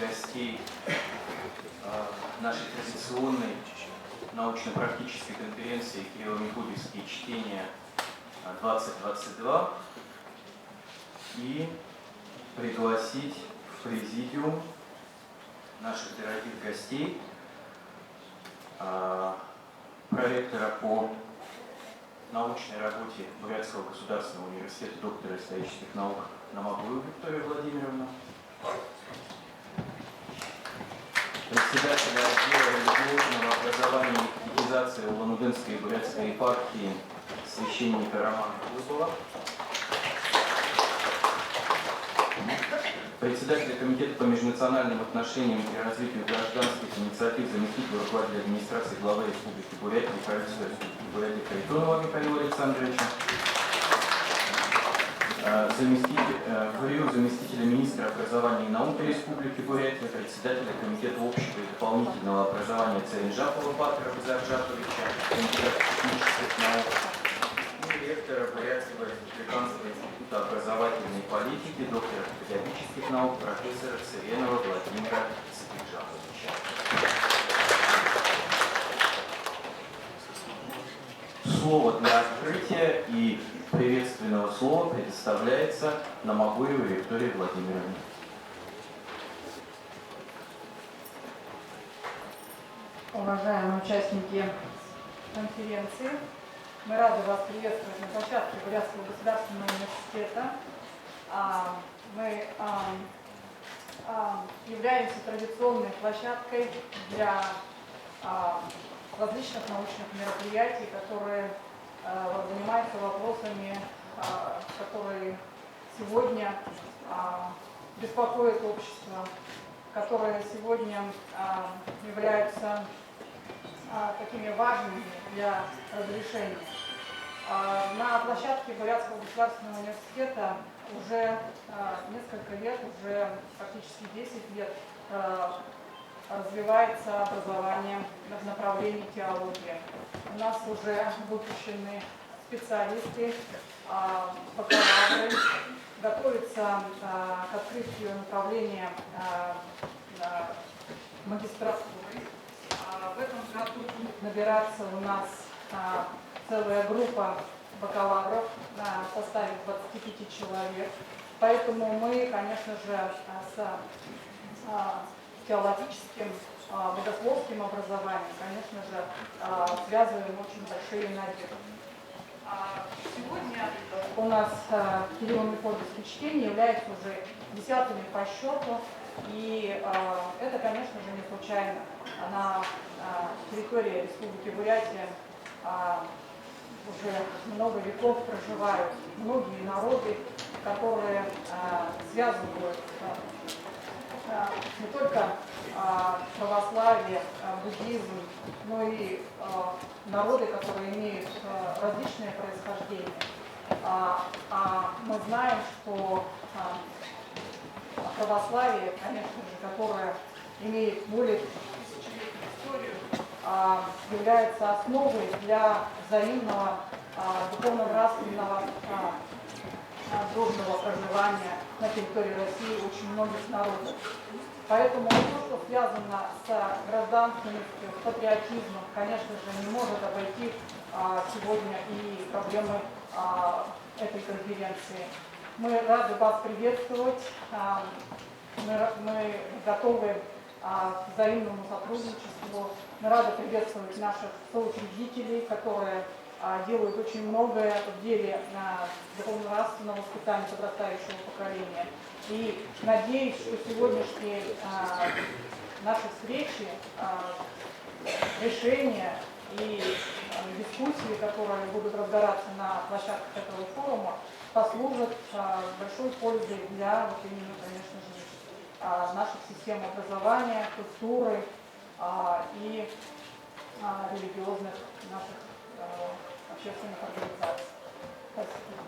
гостей нашей традиционной научно-практической конференции «Кирилло-Мефодиевские чтения 2022» и пригласить в президиум наших дорогих гостей, проректора по научной работе Бурятского государственного университета, доктора исторических наук Намагуеву Викторию Владимировну, председателя отдела религиозного образования и катехизации Улан-Удэнской и Бурятской епархии священника Романа Глыбова, председателя комитета по межнациональным отношениям и развитию гражданских инициатив, заместителя руководителя администрации главы Республики Бурятия и правительства Республики Бурятии Харитонова Михаила Александровича, заместителя министра образования и науки Республики Бурятия, председателя комитета общего и дополнительного образования Царинжапова Бакра Базаржатовича, кандидата технических наук, и ректора Бурятского республиканского института образовательной политики, доктора педагогических наук, профессора Цыренова Владимира Царинжаповича. Слово для открытия и приветственного слова предоставляется Намагуевой Виктории Владимировне. Уважаемые участники конференции, мы рады вас приветствовать на площадке Бурятского государственного университета. Мы являемся традиционной площадкой для различных научных мероприятий, которые занимаются вопросами, которые сегодня беспокоят общество, которые сегодня являются такими важными для разрешения. На площадке Бурятского государственного университета уже несколько лет, уже практически 10 лет развивается образование в направлении теологии. У нас уже выпущены специалисты, бакалавры, готовится к открытию направления магистратуры. В этом году будет набираться у нас целая группа бакалавров в составе 25 человек. Поэтому мы, конечно же, с теологическим, богословским образованием, конечно же, связываем очень большие надежды. Сегодня у нас Кирилло-Мефодиевские чтения являются уже 10-ми по счету, и это, конечно же, не случайно. На территории Республики Бурятия уже много веков проживают многие народы, которые связывают не только православие, буддизм, но и народы, которые имеют различные происхождения. Мы знаем, что православие, конечно же, которое имеет более тысячелетнюю историю, является основой для взаимного духовно-нравственного дружного проживания на территории России очень многих народов. Поэтому то, что связано с гражданственностью, с патриотизмом, конечно же, не может обойти сегодня и проблемы этой конференции. Мы рады вас приветствовать, мы готовы к взаимному сотрудничеству, мы рады приветствовать наших соучредителей, которые делают очень многое в деле духовно-нравственного воспитания подрастающего поколения. И надеюсь, что сегодняшние наши встречи, решения и дискуссии, которые будут разгораться на площадках этого форума, послужат большой пользой для вот именно, конечно же, наших систем образования, культуры и религиозных наших общественных организаций. Спасибо.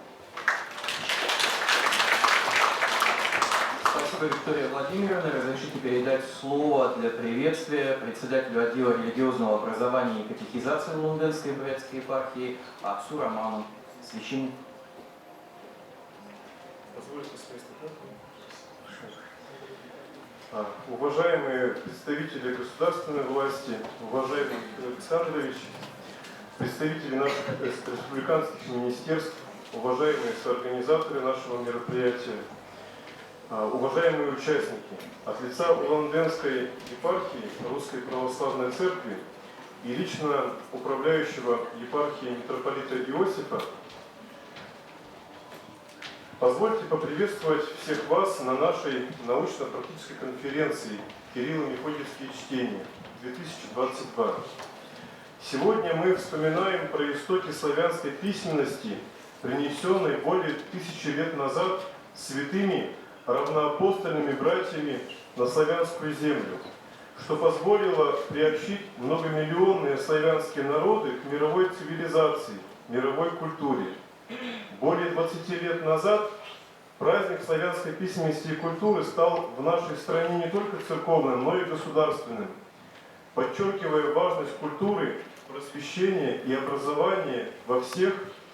Спасибо, Виктория Владимировна. Разрешите передать слово для приветствия председателю отдела религиозного образования и катехизации Улан-Удэнской и Бурятской епархии отцу Роману, священнику. Позвольте с места. Уважаемые представители государственной власти, уважаемый Михаил Александрович, представители наших республиканских министерств, уважаемые соорганизаторы нашего мероприятия, уважаемые участники, от лица Улан-Удэнской епархии Русской Православной Церкви и лично управляющего епархией митрополита Иосифа, позвольте поприветствовать всех вас на нашей научно-практической конференции «Кирилло-Мефодиевские чтения 2022». Сегодня мы вспоминаем про истоки славянской письменности, принесенной более 1000 лет назад святыми равноапостольными братьями на славянскую землю, что позволило приобщить многомиллионные славянские народы к мировой цивилизации, мировой культуре. Более 20 лет назад праздник славянской письменности и культуры стал в нашей стране не только церковным, но и государственным, подчеркивая важность культуры, просвещения и образования во всех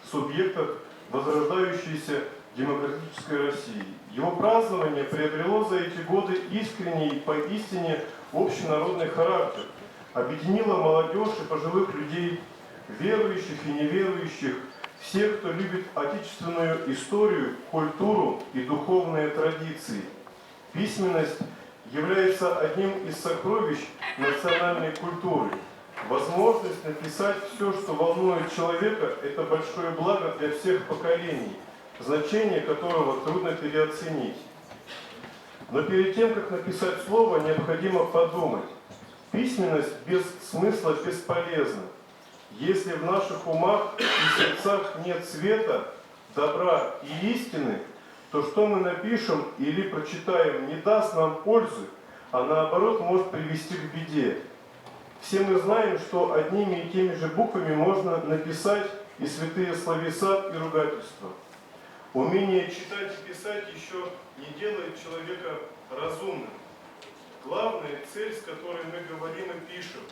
субъектах возрождающейся демократической России. Его празднование приобрело за эти годы искренний и поистине общенародный характер, объединило молодежь и пожилых людей, верующих и неверующих, всех, кто любит отечественную историю, культуру и духовные традиции. Письменность является одним из сокровищ национальной культуры. Возможность написать все, что волнует человека, это большое благо для всех поколений, значение которого трудно переоценить. Но перед тем, как написать слово, необходимо подумать. Письменность без смысла бесполезна. Если в наших умах и сердцах нет света, добра и истины, то что мы напишем или прочитаем не даст нам пользы, а наоборот может привести к беде. Все мы знаем, что одними и теми же буквами можно написать и святые словеса, и ругательства. Умение читать и писать еще не делает человека разумным. Главная цель, с которой мы говорим и пишем.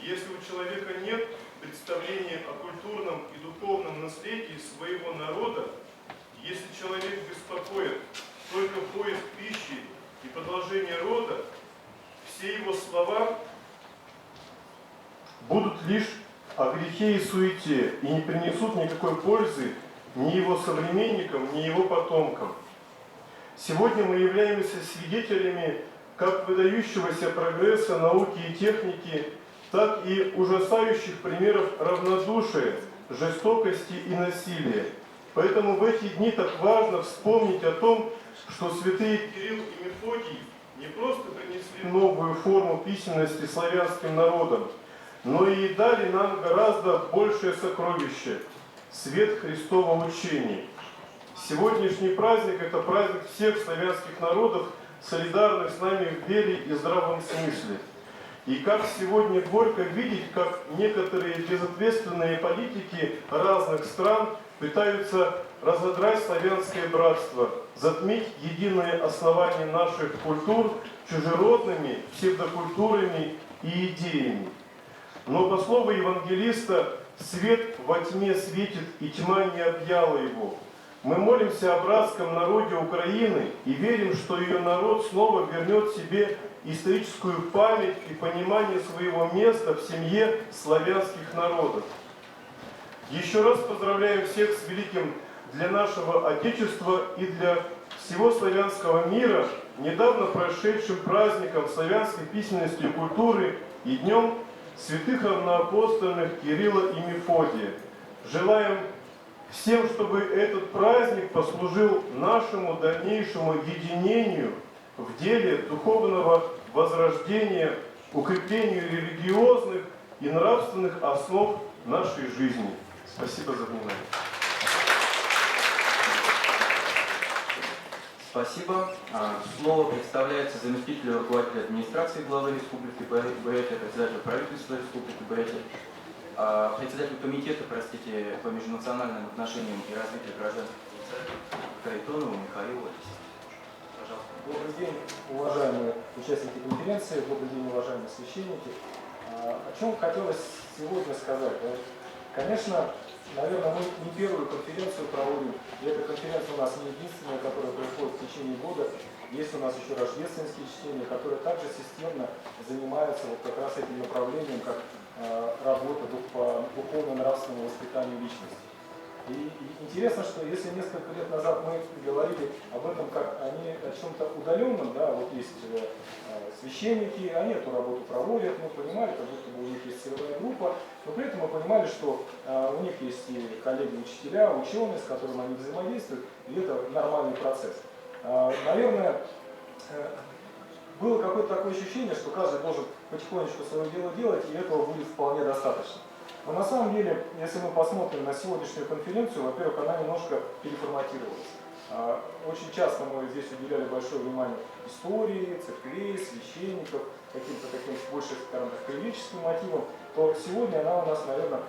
Если у человека нет представления о культурном и духовном наследии своего народа, если человек беспокоит только поиск пищи и продолжение рода, все его слова будут лишь о грехе и суете и не принесут никакой пользы ни его современникам, ни его потомкам. Сегодня мы являемся свидетелями как выдающегося прогресса науки и техники, так и ужасающих примеров равнодушия, жестокости и насилия. Поэтому в эти дни так важно вспомнить о том, что святые Кирилл и Мефодий не просто принесли новую форму письменности славянским народам, но и дали нам гораздо большее сокровище – свет Христова учения. Сегодняшний праздник – это праздник всех славянских народов, солидарных с нами в вере и здравом смысле. И как сегодня горько видеть, как некоторые безответственные политики разных стран пытаются разодрать славянское братство, затмить единое основание наших культур чужеродными псевдокультурами и идеями. Но по слову евангелиста, свет во тьме светит, и тьма не объяла его. Мы молимся о братском народе Украины и верим, что ее народ снова вернет себе историческую память и понимание своего места в семье славянских народов. Еще раз поздравляем всех с великим для нашего Отечества и для всего славянского мира недавно прошедшим праздником славянской письменности и культуры и днем святых равноапостольных Кирилла и Мефодия. Желаем всем, чтобы этот праздник послужил нашему дальнейшему единению в деле духовного возрождения, укреплению религиозных и нравственных основ нашей жизни. Спасибо за внимание. Спасибо. Слово представляется заместителю руководителя администрации главы Республики Бурятия, председателю правительства Республики Бурятия, председателю комитета, по межнациональным отношениям и развитию гражданских инициатив Харитонову Михаилу Алексеевичу. Пожалуйста. Добрый день, уважаемые участники конференции, добрый день, уважаемые священники. О чем хотелось сегодня сказать? Конечно, наверное, мы не первую конференцию проводим, и эта конференция у нас не единственная, которая происходит в течение года. Есть у нас еще рождественские чтения, которые также системно занимаются вот как раз этим направлением, как работа по духовно-нравственному воспитанию личности. И интересно, что если несколько лет назад мы говорили об этом как о чем-то удаленном, да, вот есть священники, они эту работу проводят, мы понимали, как будто бы у них есть целевая группа, но при этом мы понимали, что у них есть и коллеги-учителя, ученые, с которыми они взаимодействуют, и это нормальный процесс. Наверное, было какое-то такое ощущение, что каждый должен потихонечку свое дело делать, и этого будет вполне достаточно. Но на самом деле, если мы посмотрим на сегодняшнюю конференцию, во-первых, она немножко переформатировалась. Очень часто мы здесь уделяли большое внимание истории, церквей, священников, каким-то таким больше, скажем так, клирическим мотивам, то сегодня она у нас, наверное,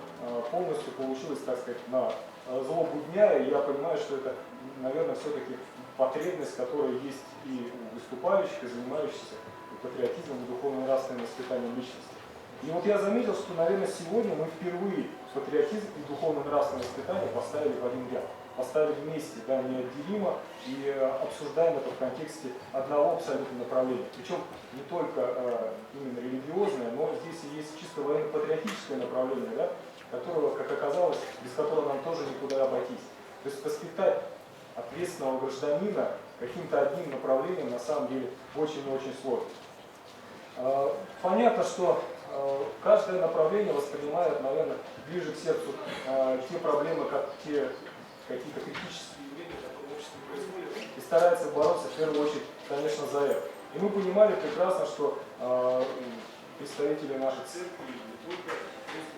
полностью получилась, так сказать, на злобу дня, и я понимаю, что это, наверное, все-таки потребность, которая есть и у выступающих, и занимающихся и патриотизмом, и духовно-нравственным воспитанием личности. И вот я заметил, что, наверное, сегодня мы впервые патриотизм и духовно-нравственное воспитание поставили в один ряд. Поставили вместе, да, неотделимо, и обсуждаем это в контексте одного абсолютно направления. Причем не только именно религиозное, но здесь и есть чисто военно-патриотическое направление, да, которого, как оказалось, без которого нам тоже никуда обойтись. То есть воспитать ответственного гражданина каким-то одним направлением на самом деле очень и очень сложно. Понятно, что каждое направление воспринимает, наверное, ближе к сердцу те проблемы, как те какие-то критические явления, которые в обществе происходят, и старается бороться в первую очередь, конечно, за это. И мы понимали прекрасно, что представители нашей церкви, не только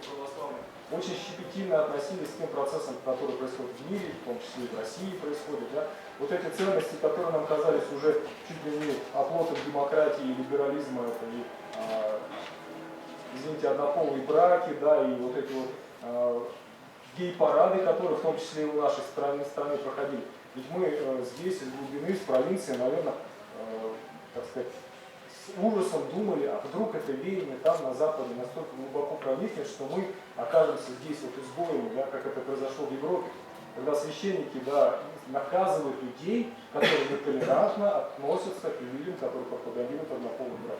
православные, очень щепетильно относились к тем процессам, которые происходят в мире, в том числе и в России происходят. Да? Вот эти ценности, которые нам казались уже чуть ли не оплотом демократии и либерализма, это и, извините, однополые браки, да, и вот эти вот гей-парады, которые в том числе и в нашей стране проходили. Ведь мы здесь, из глубины, из провинции, наверное, так сказать, с ужасом думали, а вдруг это веяние там на Западе настолько глубоко проникнет, что мы окажемся здесь вот изгоями, да, как это произошло в Европе, когда священники, да, наказывают людей, которые нетолерантно относятся к людям, которые пропагандируют однополый брак.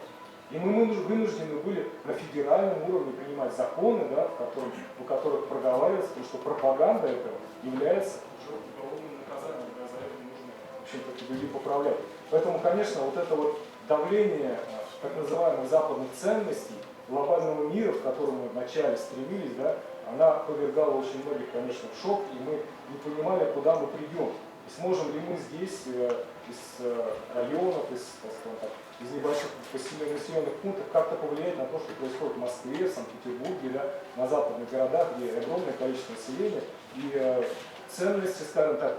И мы вынуждены были на федеральном уровне принимать законы, да, в которых проговаривается, что пропаганда этого является уже уголовным наказанием, да, за это нужно, в общем-то, эти люди поправлять. Поэтому, конечно, вот это вот давление так называемых западных ценностей, глобального мира, к которому мы вначале стремились, да, она повергала очень многих, конечно, в шок, и мы не понимали, куда мы придем. И сможем ли мы здесь, из районов, из небольших населенных пунктов, как-то повлиять на то, что происходит в Москве, в Санкт-Петербурге, да, на западных городах, где огромное количество населения, и ценности, скажем так,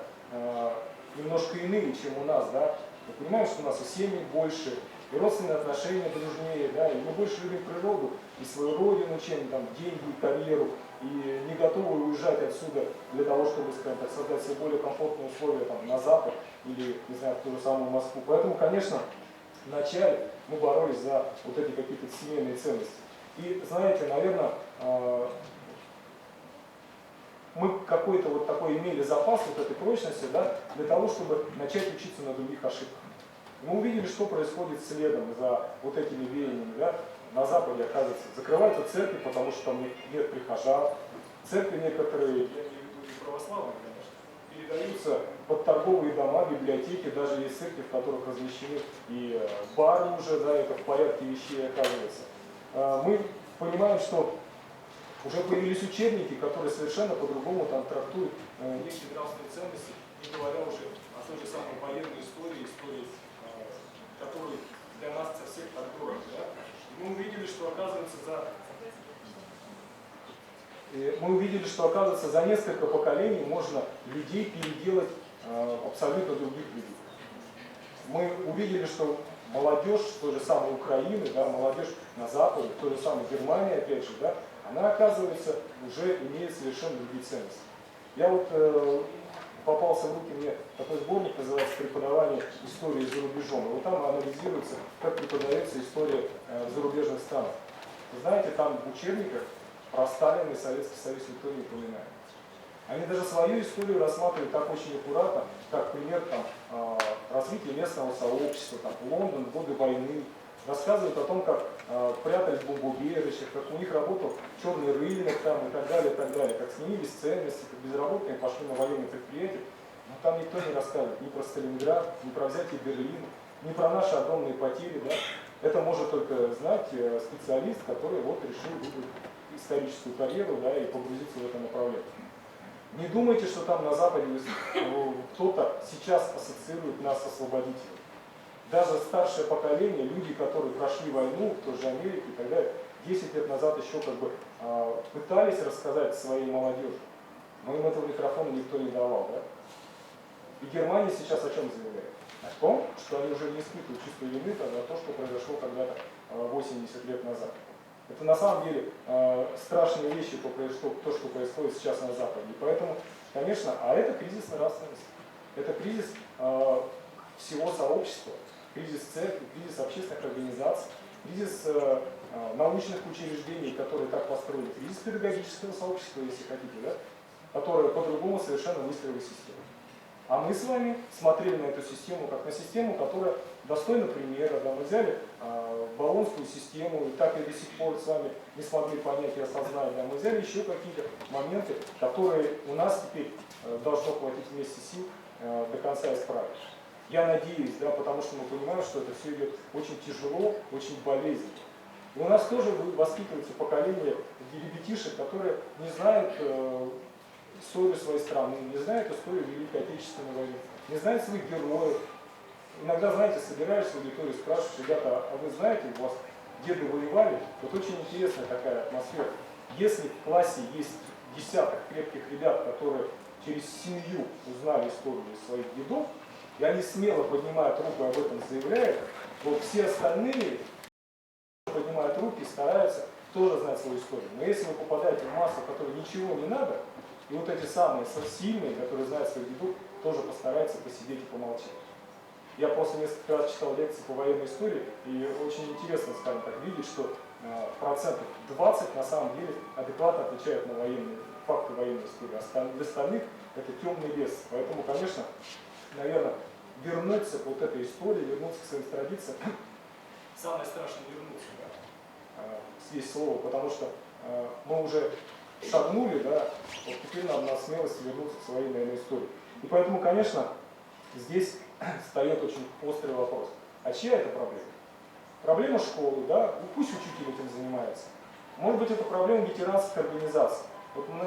немножко иные, чем у нас. Да. Мы понимаем, что у нас и семьи больше, и родственные отношения дружнее, да, и мы больше любим природу и свою родину, чем там, деньги, карьеру, и не готовы уезжать отсюда для того, чтобы, скажем так, создать себе более комфортные условия там, на Запад или, не знаю, в ту же самую Москву. Поэтому, конечно, вначале мы боролись за вот эти какие-то семейные ценности. И, знаете, наверное, мы какой-то вот такой имели запас вот этой прочности, да, для того, чтобы начать учиться на других ошибках. Мы увидели, что происходит следом за вот этими веяниями. Да. На Западе, оказывается, закрываются церкви, потому что там нет прихожан. Церкви некоторые, я не веду не православные, конечно, передаются под торговые дома, библиотеки, даже есть церкви, в которых размещены и бары уже, да, это в порядке вещей оказывается. Мы понимаем, что уже появились учебники, которые совершенно по-другому там трактуют некие нравственные ценности, не говоря уже о той же самой военной истории, которая для нас всех так дорого. Да? Мы увидели, что оказывается за несколько поколений можно людей переделать абсолютно других людей. Мы увидели, что молодежь той же самой Украины, да, молодежь на Западе, той же самой Германии, опять же, да, она, оказывается, уже имеет совершенно другие ценности. Я вот попался в руки мне такой сборник, называется «Преподавание истории за рубежом». И вот там анализируется, как преподается история в зарубежных странах. Вы знаете, там в учебниках про Сталина и Советский Союз никто не упоминает. Они даже свою историю рассматривают так очень аккуратно, как пример развития местного сообщества, там, Лондон в годы войны. Рассказывают о том, как прятались в бомбоубежищах, как у них работал черный рынок там, и так далее, как сменились ценности, как безработные пошли на военные предприятия. Но там никто не рассказывает ни про Сталинград, ни про взятие Берлина, ни про наши огромные потери. Да? Это может только знать специалист, который вот решил выбрать историческую карьеру, да, и погрузиться в это направление. Не думайте, что там на Западе кто-то сейчас ассоциирует нас с освободителями. Даже старшее поколение, люди, которые прошли войну в той же Америке и так далее, 10 лет назад еще как бы пытались рассказать своей молодежи, но им этого микрофона никто не давал. Да? И Германия сейчас о чем заявляет? О том, что они уже не испытывают чувство вины за то, что произошло когда-то 80 лет назад. Это на самом деле страшные вещи, то, что происходит сейчас на Западе. И поэтому, конечно, это кризис нравственности. Это кризис всего сообщества, кризис церкви, кризис общественных организаций, кризис научных учреждений, которые так построены, кризис педагогического сообщества, если хотите, да, которое по-другому совершенно выстроило систему. А мы с вами смотрели на эту систему как на систему, которая достойна примера. Да, мы взяли Болонскую систему, и так и до сих пор с вами не смогли понять и осознать. Да, мы взяли еще какие-то моменты, которые у нас теперь должно хватить вместе сил до конца исправить. Я надеюсь, да, потому что мы понимаем, что это все идет очень тяжело, очень болезненно. И у нас тоже воспитывается поколение ребятишек, которые не знают историю своей страны, не знают историю Великой Отечественной войны, не знают своих героев. Иногда, знаете, собираешься в аудиторию, спрашиваешь: ребята, а вы знаете, у вас деды воевали? Вот очень интересная такая атмосфера. Если в классе есть десяток крепких ребят, которые через семью узнали историю своих дедов, и они смело поднимают руку и об этом заявляют, вот все остальные поднимают руки и стараются тоже знать свою историю. Но если вы попадаете в массу, которой ничего не надо, и вот эти самые сильные, которые знают своих дедов, тоже постараются посидеть и помолчать. Я просто несколько раз читал лекции по военной истории, и очень интересно, скажем так, видеть, что процентов 20 на самом деле адекватно отвечают на факты военной истории. Для остальных это темный лес. Поэтому, конечно, наверное, вернуться к вот этой истории, вернуться к своим традициям. Самое страшное вернуться, да, есть слово, потому что мы уже шагнули, да, вот теперь нам надо смелости вернуться к своей военной истории. И поэтому, конечно, здесь встает очень острый вопрос. А чья это проблема? Проблема школы, да, пусть учитель этим занимается. Может быть, это проблема ветеранских организаций. Вот мы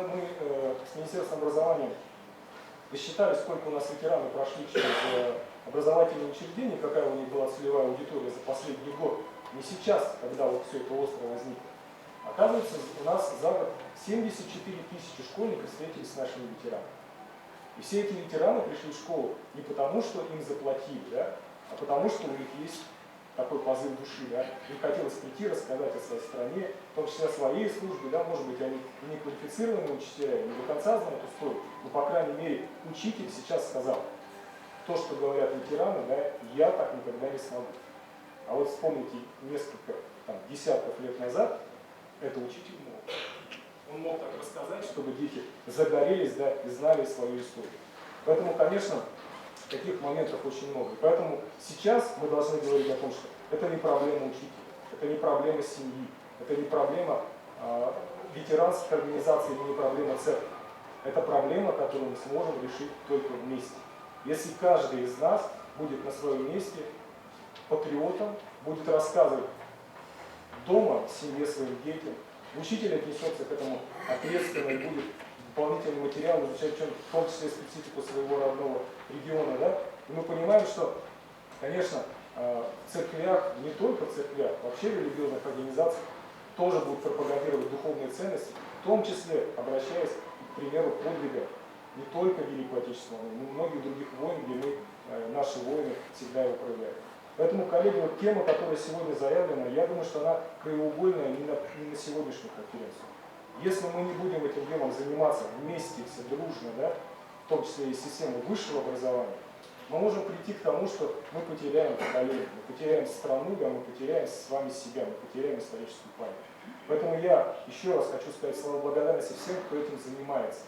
с Министерством образования посчитали, сколько у нас ветераны прошли через образовательные учреждения, какая у них была целевая аудитория за последний год. Не сейчас, когда вот все это остро возникло. Оказывается, у нас за год 74 тысячи школьников встретились с нашими ветеранами. И все эти ветераны пришли в школу не потому, что им заплатили, да, а потому, что у них есть такой позыв души. Да. Им хотелось прийти, рассказать о своей стране, в том числе о своей службе. Да, может быть, они не квалифицированные учителя, не до конца знают историю, но, по крайней мере, учитель сейчас сказал: то, что говорят ветераны, да, я так никогда не смогу. А вот вспомните несколько десятков лет назад, это учитель мог. Он мог так рассказать, чтобы дети загорелись, да, и знали свою историю. Поэтому, конечно, таких моментов очень много. И поэтому сейчас мы должны говорить о том, что это не проблема учителя, это не проблема семьи, это не проблема ветеранских организаций, это не проблема церкви. Это проблема, которую мы сможем решить только вместе. Если каждый из нас будет на своем месте патриотом, будет рассказывать дома, семье, своим детям, учитель отнесется к этому ответственно и будет дополнительный материал изучать, в том числе специфику своего родного региона. Да? И мы понимаем, что, конечно, в церквях, не только в церквях, вообще в религиозных организациях тоже будут пропагандировать духовные ценности, в том числе обращаясь к примеру подвига не только Великой Отечественной войны, но и многих других войн, где наши воины всегда его проявляют. Поэтому, коллеги, вот тема, которая сегодня заявлена, я думаю, что она краеугольная не на сегодняшнюю конференцию. Если мы не будем этим делом заниматься вместе, все дружно, да, в том числе и систему высшего образования, мы можем прийти к тому, что мы потеряем поколение, мы потеряем страну, да, мы потеряем с вами себя, мы потеряем историческую память. Поэтому я еще раз хочу сказать слова благодарности всем, кто этим занимается.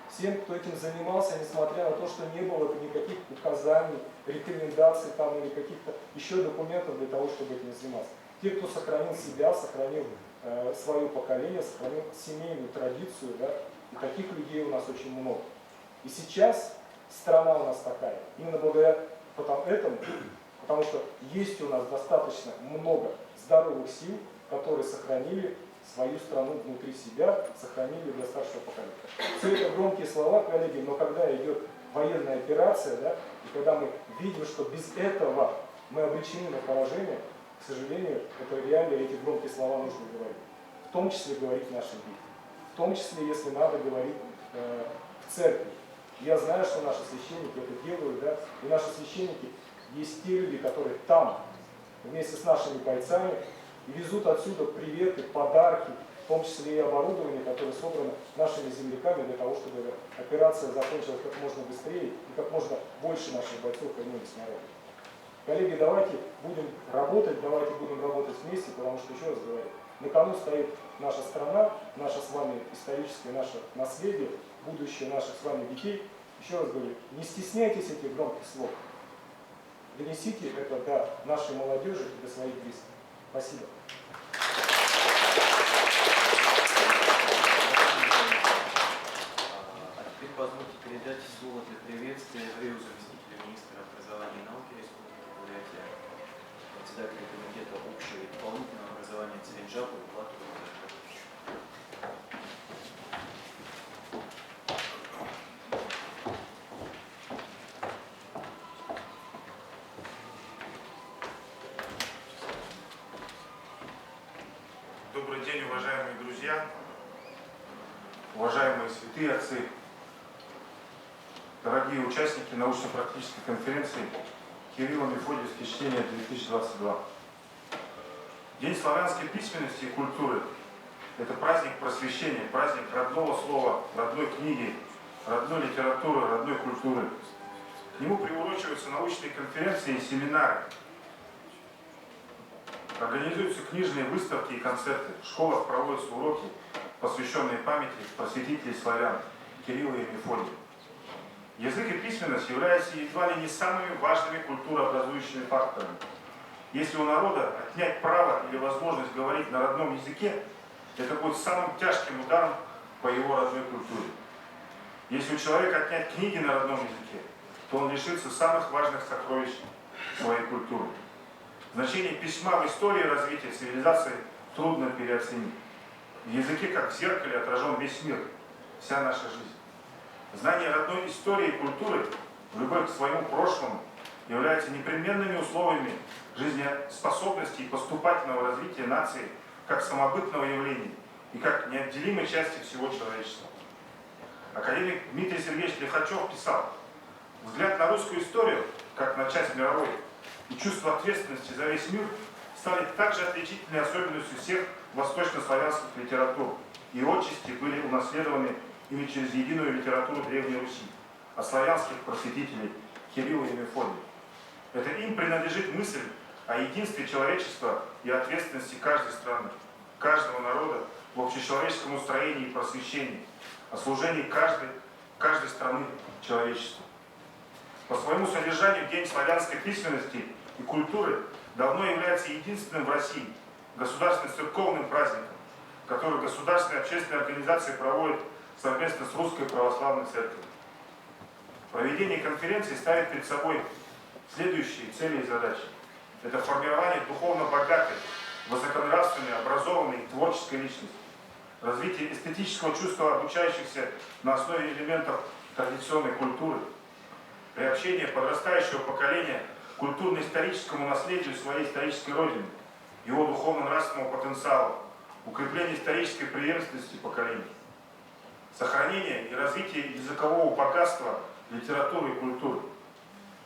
всем, кто этим занимался, несмотря на то, что не было никаких указаний, рекомендаций там, или каких-то еще документов для того, чтобы этим заниматься. Те, кто сохранил себя, сохранил свое поколение, сохранил семейную традицию, да, и таких людей у нас очень много. И сейчас страна у нас такая, именно благодаря этому, потому что есть у нас достаточно много здоровых сил, которые сохранили свою страну внутри себя, сохранили для старшего поколения. Все это громкие слова, коллеги, но когда идет военная операция, да, и когда мы видим, что без этого мы обречены на поражение, к сожалению, это реально эти громкие слова нужно говорить. В том числе говорить нашим детям. В том числе, если надо говорить в церкви. Я знаю, что наши священники это делают, да, и наши священники есть те люди, которые там, вместе с нашими бойцами, и везут отсюда приветы, подарки, в том числе и оборудование, которое собрано нашими земляками для того, чтобы операция закончилась как можно быстрее и как можно больше наших бойцов вернулись на родину. Коллеги, давайте будем работать вместе, потому что, еще раз говорю, на кону стоит наша страна, наше с вами историческое, наше наследие, будущее наших с вами детей. Еще раз говорю, не стесняйтесь этих громких слов. Донесите это до нашей молодежи и до своих близких. Спасибо. А теперь позвольте передать слово для приветствия Андрею заместителю министра образования и науки Республики Бурятия, председателя комитета общего и дополнительного образования Целинжапову Плату Владимировичу. Добрый день, уважаемые друзья, уважаемые святые отцы, дорогие участники научно-практической конференции Кирилло-Мефодиевские чтения 2022. День славянской письменности и культуры – это праздник просвещения, праздник родного слова, родной книги, родной литературы, родной культуры. К нему приурочиваются научные конференции и семинары. Организуются книжные выставки и концерты. В школах проводятся уроки, посвященные памяти просветителей славян Кирилла и Мефодия. Язык и письменность являются едва ли не самыми важными культурообразующими факторами. Если у народа отнять право или возможность говорить на родном языке, это будет самым тяжким ударом по его родной культуре. Если у человека отнять книги на родном языке, то он лишится самых важных сокровищ своей культуры. Значение письма в истории развития цивилизации трудно переоценить. В языке, как в зеркале, отражен весь мир, вся наша жизнь. Знание родной истории и культуры, любовь к своему прошлому, являются непременными условиями жизнеспособности и поступательного развития нации как самобытного явления и как неотделимой части всего человечества. Академик Дмитрий Сергеевич Лихачев писал: «Взгляд на русскую историю, как на часть мировой, и чувство ответственности за весь мир стали также отличительной особенностью всех восточнославянских литератур, и отчасти были унаследованы ими через единую литературу Древней Руси, от славянских просветителей Кирилла и Мефодия. Это им принадлежит мысль о единстве человечества и ответственности каждой страны, каждого народа в общечеловеческом устроении и просвещении, о служении каждой страны человечеству. По своему содержанию День славянской письменности и культуры давно является единственным в России государственным церковным праздником, который государственные общественные организации проводят совместно с Русской Православной Церковью. Проведение конференции ставит перед собой следующие цели и задачи. Это формирование духовно богатой, высоконравственной, образованной и творческой личности, развитие эстетического чувства обучающихся на основе элементов традиционной культуры, приобщение подрастающего поколения к культурно-историческому наследию своей исторической родины, его духовно-нравственному потенциалу, укрепление исторической преемственности поколений, сохранение и развитие языкового богатства литературы и культуры,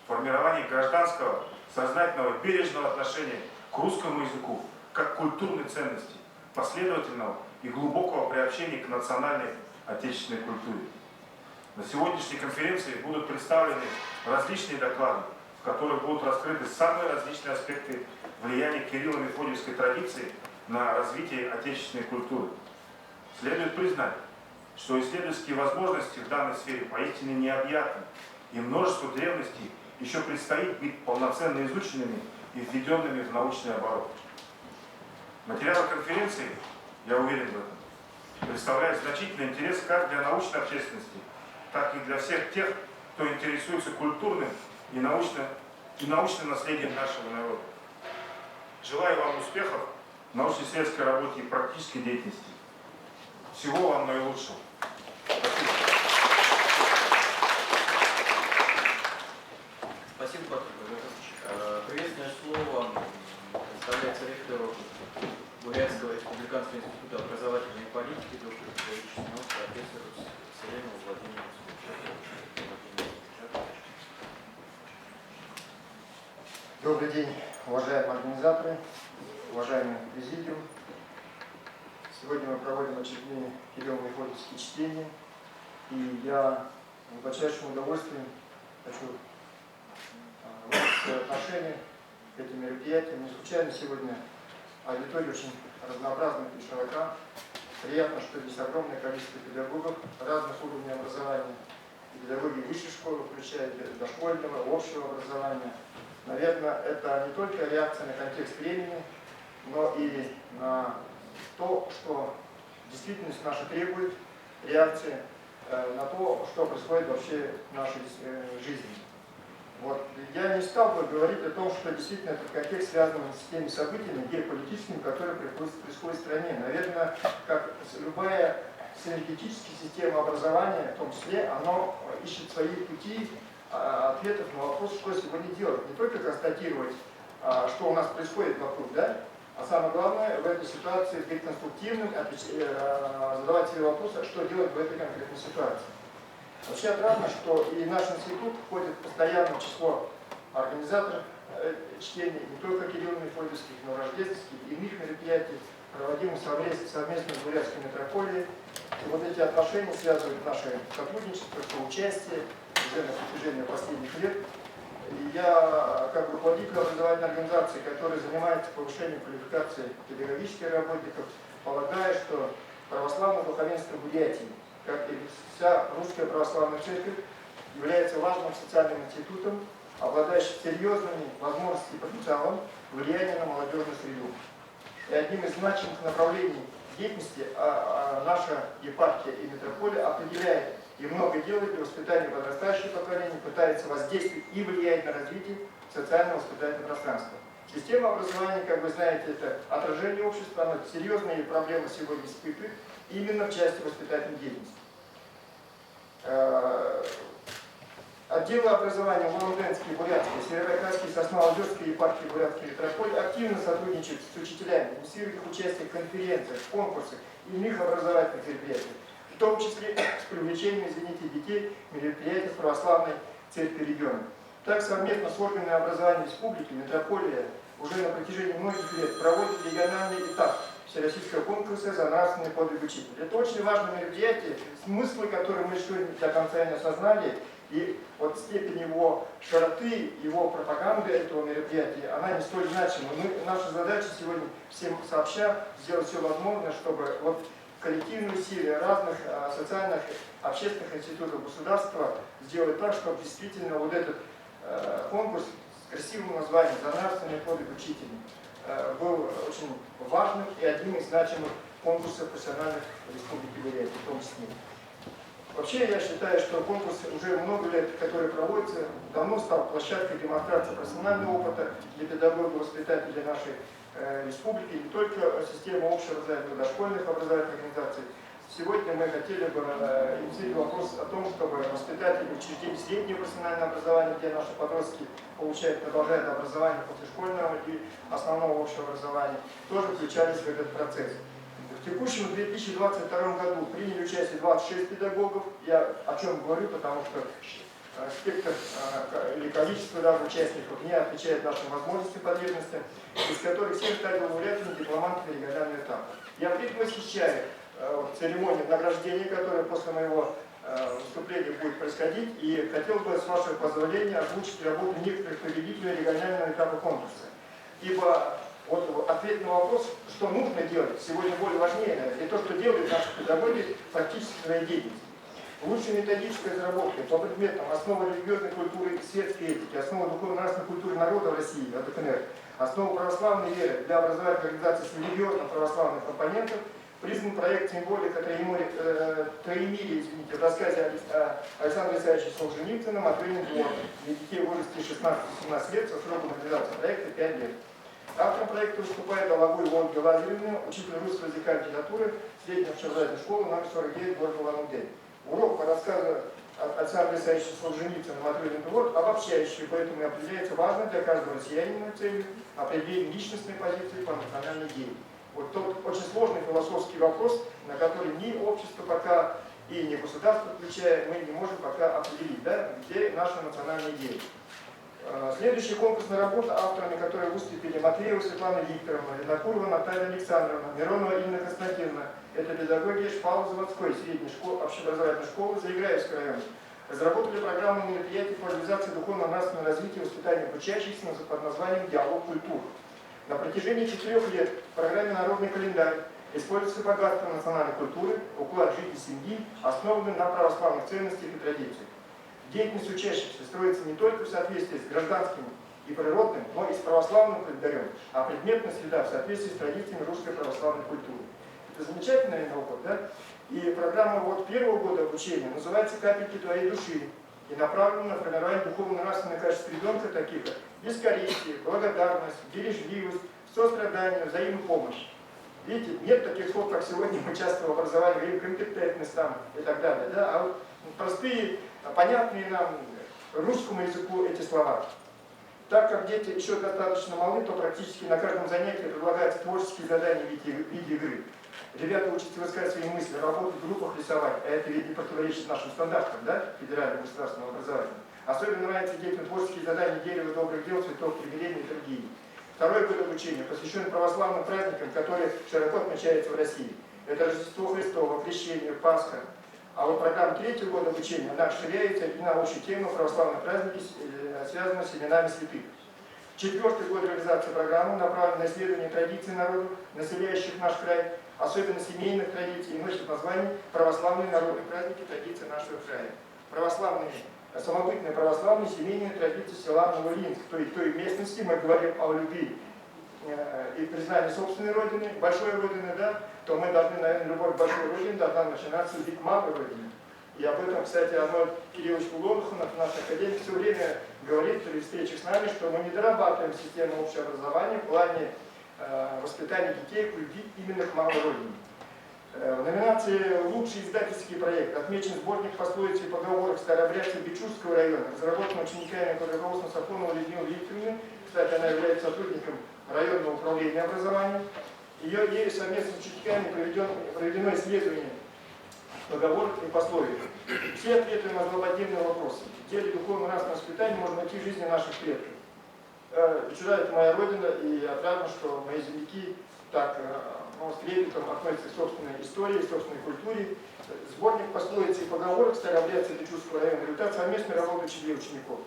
формирование гражданского, сознательного, бережного отношения к русскому языку как культурной ценности, последовательного и глубокого приобщения к национальной отечественной культуре. На сегодняшней конференции будут представлены различные доклады, в которых будут раскрыты самые различные аспекты влияния Кирилло-Мефодиевской традиции на развитие отечественной культуры. Следует признать, что исследовательские возможности в данной сфере поистине необъятны, и множество древностей еще предстоит быть полноценно изученными и введенными в научный оборот. Материалы конференции, я уверен в этом, представляют значительный интерес как для научной общественности, так и для всех тех, кто интересуется культурным и научным наследием нашего народа. Желаю вам успехов в научно-исследовательской работе и практической деятельности. Всего вам наилучшего. Спасибо. Спасибо, Патрик Григорьевич. Приветственное слово представляется ректору Бурятского республиканского института образовательной политики, доктору исторических наук, профессору Селенову Владимиру Владимировичу. Добрый день, уважаемые организаторы, уважаемый президиум. Сегодня мы проводим очередные Кирилло-Мефодиевские чтения, и я с глубочайшим удовольствием хочу выразить свое отношение к этим мероприятиям. Не случайно сегодня аудитория очень разнообразная и широка. Приятно, что здесь огромное количество педагогов разных уровней образования. Педагоги высшей школы, включая дошкольного, общего образования. Наверное, это не только реакция на контекст времени, но и на то, что действительность наша требует, реакции на то, что происходит вообще в нашей жизни. Вот. Я не стал бы говорить о том, что действительно этот контекст связан с теми событиями геополитическими, которые происходят в стране. Наверное, как любая синергетическая система образования, в том числе, она ищет свои пути ответов на вопрос, что сегодня делать. Не только констатировать, что у нас происходит вокруг, да, а самое главное в этой ситуации быть конструктивным, задавать себе вопрос, что делать в этой конкретной ситуации. Вообще отрадно, что и наш институт входит в постоянное число организаторов чтений, не только Кирилло-Мефодиевских, но и рождественских и иных мероприятий, проводимых совместно с Бурятской метрополией. И вот эти отношения связывают наше сотрудничество, соучастие уже на протяжении последних лет. И я, как руководитель образовательной организации, которая занимается повышением квалификации педагогических работников, полагаю, что православное духовенство Бурятии, как и вся русская православная церковь, является важным социальным институтом, обладающим серьезными возможностями и потенциалом влияния на молодежную среду. И одним из значимых направлений деятельности наша епархия и метрополия определяет и много делает для воспитания подрастающего поколения, пытается воздействовать и влиять на развитие социального воспитательного пространства. Система образования, как вы знаете, это отражение общества, она серьезные проблемы сегодня испытывает именно в части воспитательной деятельности. Отделы образования Улан-Удэнской, Бурятской, Северокавказской, Сосновоборской епархии Бурятской метрополии активно сотрудничают с учителями, инициируют их участие в конференциях, конкурсах и иных образовательных мероприятиях, в том числе с привлечением, детей мероприятий в православной церкви региона. Так, совместно с органами образования республики, метрополия уже на протяжении многих лет проводит региональный этап всероссийского конкурса за нравственный подвиг учителя. Это очень важное мероприятие, смыслы, которые мы еще до конца не осознали, и вот степень его широты, его пропаганды этого мероприятия, она не столь значима. Наша задача сегодня всем сообща сделать все возможное, чтобы вот коллективные усилия разных социальных, общественных институтов государства сделать так, чтобы действительно вот этот конкурс с красивым названием «За нравственный подвиг учителя» был очень важным и одним из значимых конкурсов профессиональных республики Бурятия, в том числе. Вообще, я считаю, что конкурс уже много лет, который проводится, давно стал площадкой демонстрации профессионального опыта для педагогов и воспитателей нашей республики, не только системы общего образования, но и дошкольных образовательных организаций. Сегодня мы хотели бы инициировать вопрос о том, чтобы воспитатели учреждений среднего профессионального образования, где наши подростки продолжают образование после школьного и основного общего образования, тоже включались в этот процесс. В текущем 2022 году приняли участие 26 педагогов. Я о чем говорю, потому что спектр или количество даже участников не отвечает нашим возможностям и потребностям, из которых 7 стали лауреатами, дипломантами регионального этапа. Я предвосхищаю церемонию награждения, которая после моего выступления будет происходить, и хотел бы, с вашего позволения, озвучить работу некоторых победителей регионального этапа конкурса. Ибо вот ответ на вопрос, что нужно делать, сегодня более важнее, наверное, и то, что делают наши педагоги практически в своей деятельности. Лучшая методическая разработка по предметам основы религиозной культуры и светской этики, основы духовно-нравственной культуры народа в России, ЛДПНР, основу православной веры для образовательной организации с религиозно-православных компонентов, признан проект «Символика Троемирия», в рассказе Александра Исаевича Солженицына «Матвейный двор» для детей в возрасте 16-17 лет со сроком реализации проекта 5 лет. Автором проекта выступает Алагуй Ольга Лазаревна, учитель русского языка и литературы, средняя общеобразовательная школа номер 49, город Улан-Удэ. Урок по рассказу Александра Исаевича Солженицына «Матвейный двор» обобщающий, поэтому и определяется важной для каждого россиянина целью определения личностной позиции по национальной идее. Вот тот очень сложный философский вопрос, на который ни общество пока и ни государство, включая, мы не можем пока определить, да, где наша национальная идея. Следующая конкурсная работа, авторами которой выступили Матвеева Светлана Викторовна, Винокурова Наталья Александровна, Миронова Инна Константиновна. Это педагоги Шпалу-Заводской средней школы, общеобразовательной школы Заиграевского района. Разработали программу мероприятий по реализации духовно-нравственного развития и воспитания учащихся под названием «Диалог культур». На протяжении 4 лет в программе «Народный календарь» используется богатство национальной культуры, уклад жизни семьи, основанный на православных ценностях и традициях. Деятельность учащихся строится не только в соответствии с гражданским и природным, но и с православным календарем, а предметная среда в соответствии с традициями русской православной культуры. Это замечательный, наверное, опыт, да? И программа вот первого года обучения называется «Капельки твоей души» и направлена на формирование духовно-нравственных качеств ребенка, таких как бескорыстие, благодарность, бережливость, сострадание, взаимопомощь. Видите, нет таких слов, как сегодня мы часто в образовании говорим, компетентность там и так далее, да? А вот простые, понятные нам русскому языку эти слова. Так как дети еще достаточно малы, то практически на каждом занятии предлагаются творческие задания в виде игры. Ребята учатся высказывать свои мысли, работать в группах, рисовать, а это ведь не противоречит нашим стандартам, да, федерального государственного образования. Особенно нравятся детям творческие задания «Дерево добрых дел», «Цветов примирения» и другие. Второй год обучения посвящен православным праздникам, которые широко отмечаются в России. Это Рождество Христово, Крещение, Пасха. А вот программа третьего года обучения, она расширяется и на общую тему православных праздников, связанных с именами святых. Четвертый год реализации программы направлен на исследование традиций народов, населяющих наш край, особенно семейных традиций, и носит название «Православные народные праздники, традиции нашего края». Православные, самобытные православные семейные традиции села Новоильинск. В той местности мы говорим о любви и признании собственной родины, большой родины, да, то мы должны, наверное, любовь к большой родине должна начинаться с малой родины. И об этом, кстати, Арнольд Кириллович Улонухов, наш академик, все время говорит при встречах с нами, что мы не дорабатываем систему общего образования в плане воспитания детей к любви именно к малой родине. В номинации «Лучший издательский проект» отмечен сборник пословиц и поговорок старообрядцев Бичурского района, разработан учениками под руководством Сафонова Людмилы Викторовны. Кстати, она является сотрудником районного управления образованием. Ею совместно с учениками проведено исследование поговорок и пословиц. Все ответы на злободневные вопросы. В деле духовно-нравственного воспитания можно найти в жизни наших предков. Бичура – это моя родина, и отрадно, что мои земляки так с трепетом относятся к собственной истории, к собственной культуре. Сборник пословиц и поговорок старообрядцев Бичурского района – результат совместной работы учеников.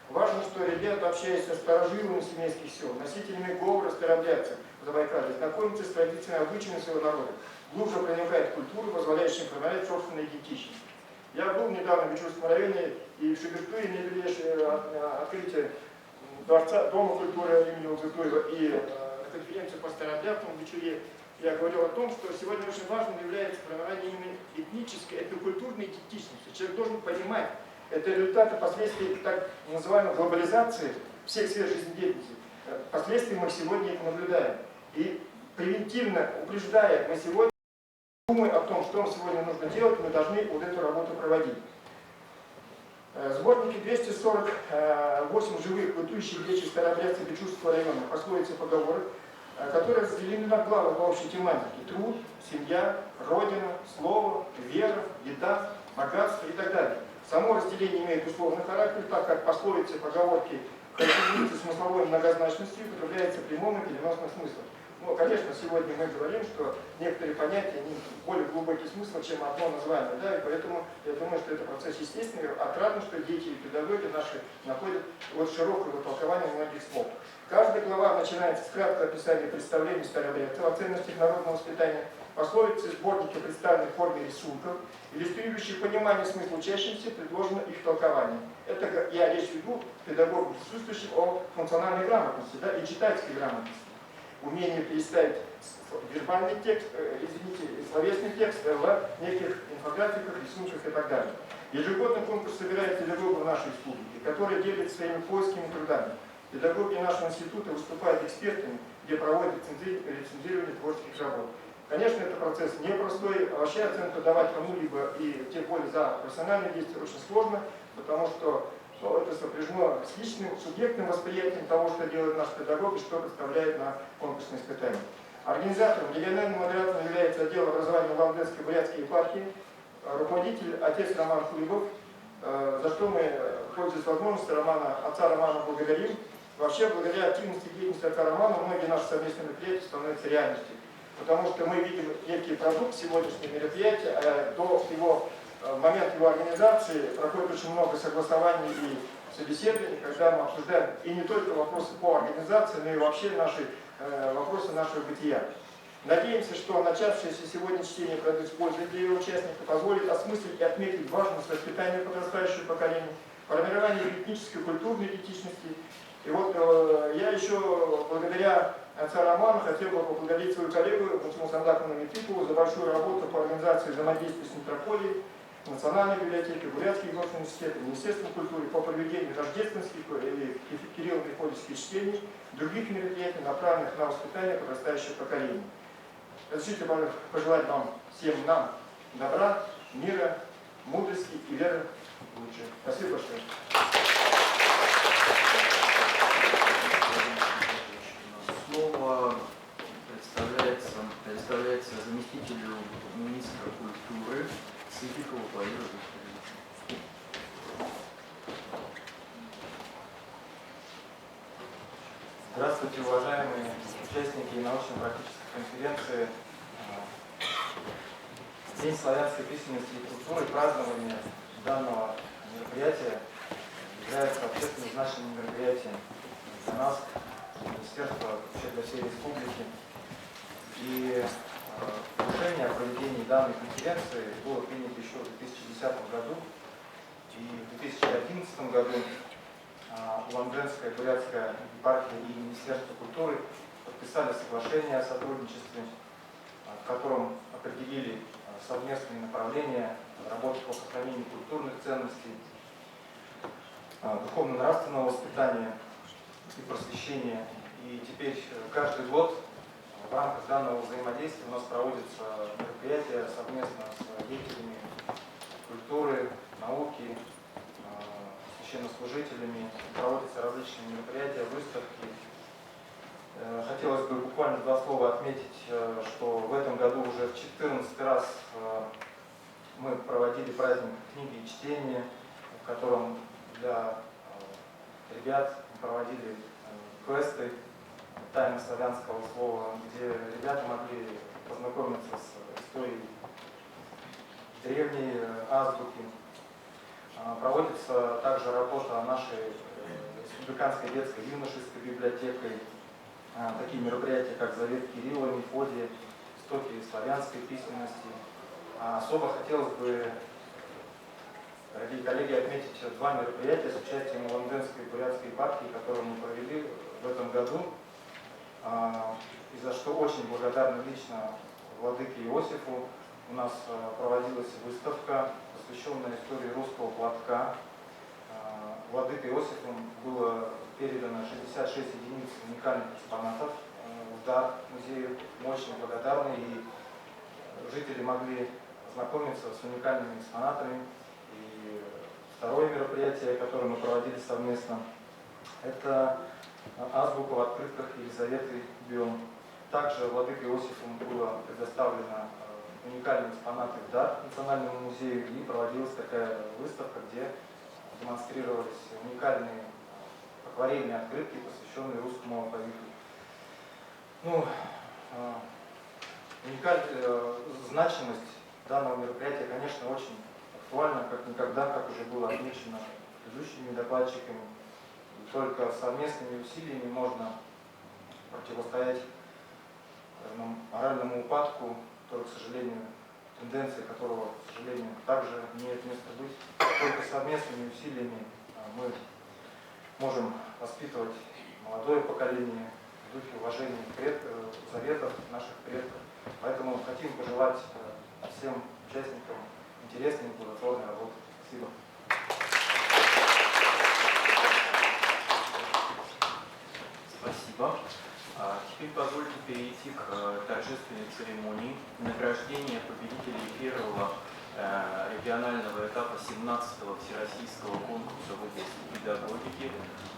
Важно, что ребята, общаясь со старожилами семейских сел, носителями говора старообрядцев в Забайкалье, знакомятся с традициями, обычаями своего народа, глубже проникает в культуру, позволяющую формировать собственную идентичность. Я был недавно в Бичурском районе, и в Шебертуе не видели открытие Дома культуры имени Лазутуева и конференцию по старообрядцам в Бичуре. Я говорил о том, что сегодня очень важным является формирование именно этнической, этнокультурной идентичности. Человек должен понимать, это результаты последствий так называемой глобализации всех сфер жизнедеятельности. Последствия мы сегодня их наблюдаем. И превентивно упреждая, мы сегодня думаем о том, что нам сегодня нужно делать, мы должны вот эту работу проводить. Сборники 248 живых бытующих речей старообрядцев Бичурского района, пословиц и поговорок, которые разделены на главы по общей тематике: труд, семья, родина, слово, вера, еда, богатство и так далее. Само разделение имеет условный характер, так как пословицы и поговорки характеризуются смысловой многозначностью и употребляются в прямом и переносном смысле. Ну, конечно, сегодня мы говорим, что некоторые понятия имеют более глубокий смысл, чем одно название, да, и поэтому я думаю, что это процесс естественный, отрадно, что дети и педагоги наши находят вот широкое толкование многих слов. Каждая глава начинается с краткого описания представлений старообрядцев о ценностях народного воспитания, пословицы, сборники представлены в форме рисунков, иллюстрирующие понимание смысла учащимся, предложено их толкование. Это я речь веду педагогов, присутствующих о функциональной грамотности, да, и читательской грамотности. Умение переставить вербальный текст, словесный текст в неких инфографиках, рисунках и так далее. Ежегодный конкурс собирает педагогов нашей республики, которые делятся своими поисками и трудами. Педагоги нашего института выступают экспертами, где проводят рецензирование творческих работ. Конечно, это процесс непростой, а вообще оценку давать кому-либо, и тем более за профессиональные действия, очень сложно, потому что это сопряжено с личным, субъектным восприятием того, что делает наш педагог и что представляет на конкурсные испытания. Организатором, региональным модератором является отдел образования Ланденской бурятской епархии, руководитель отец Роман Хлебов, за что мы, пользуясь возможностью, отца Романа благодарим. Вообще, благодаря активности деятельности отца Романа, многие наши совместные мероприятия становятся реальностью. Потому что мы видим некий продукт сегодняшнего мероприятия, а в момент его организации проходит очень много согласований и собеседований, когда мы обсуждаем и не только вопросы по организации, но и вообще вопросы нашего бытия. Надеемся, что начавшееся сегодня чтение пройдет с пользой для ее участников, позволит осмыслить и отметить важность воспитания подрастающего поколения, формирования этнической и культурной идентичности. И вот я еще благодаря отца Романа хотел бы поблагодарить свою коллегу Мусиму Сандаковну Митрикову за большую работу по организации взаимодействия с метрополией, Национальной библиотекой, Бурятский государственный университет, Министерством культуры по проведению рождественских и Кирилло-Мефодиевских чтений, других мероприятий, направленных на воспитание подрастающего поколения. Разрешите пожелать вам, всем нам, добра, мира, мудрости и веры в лучшее. Спасибо большое. Слово предоставляется заместителю министра культуры Сыпикову Владимиру Викторовичу. Здравствуйте, уважаемые участники научно-практической конференции. День славянской письменности и культуры, празднование данного мероприятия является общественно значимым мероприятием для нас, Министерства, вообще для всей республики. И решение о проведении данной конференции было принято еще в 2010 году. И в 2011 году Ланденская бурятская епархия и Министерство культуры подписали соглашение о сотрудничестве, в котором определили совместные направления работы по сохранению культурных ценностей, духовно-нравственного воспитания и просвещения. И теперь каждый год в рамках данного взаимодействия у нас проводятся мероприятия совместно с деятелями культуры, науки, священнослужителями, проводятся различные мероприятия, выставки. Хотелось бы буквально два слова отметить, что в этом году уже в 14 раз мы проводили праздник книги и чтения, в котором для ребят проводили квесты «Тайны славянского слова», где ребята могли познакомиться с историей древней азбуки. Проводится также работа нашей республиканской детской юношеской библиотекой, такие мероприятия, как «Завет Кирилла, Мефодия», «Истоки славянской письменности». Особо хотелось бы, дорогие коллеги, отметить два мероприятия с участием Ланденской бурятской епархии, которые мы провели в этом году, и за что очень благодарны лично владыке Иосифу. У нас проводилась выставка, посвященная истории русского платка. Владыкой Иосифом было передано 66 единиц уникальных экспонатов в дар музею. Мы очень благодарны, и жители могли ознакомиться с уникальными экспонатами. И второе мероприятие, которое мы проводили совместно, это азбука в открытках Елизаветы Бион. Также владыкой Иосифом было предоставлено уникальные экспонаты в дар Национальному музею, и проводилась такая выставка, где демонстрировались уникальные акварельные открытки, посвященные русскому алфавиту. значимость данного мероприятия, конечно, очень актуальна, как никогда, как уже было отмечено предыдущими докладчиками. И только совместными усилиями можно противостоять моральному упадку, который, к сожалению, тенденции которого, к сожалению, также имеет место быть. Только совместными усилиями мы можем воспитывать молодое поколение в духе уважения к заветов наших предков. Поэтому хотим пожелать всем участникам интересной и плодотворной работы. Спасибо. Спасибо. Теперь позвольте перейти к торжественной церемонии награждения победителей первого регионального этапа 17-го Всероссийского конкурса в области педагогики,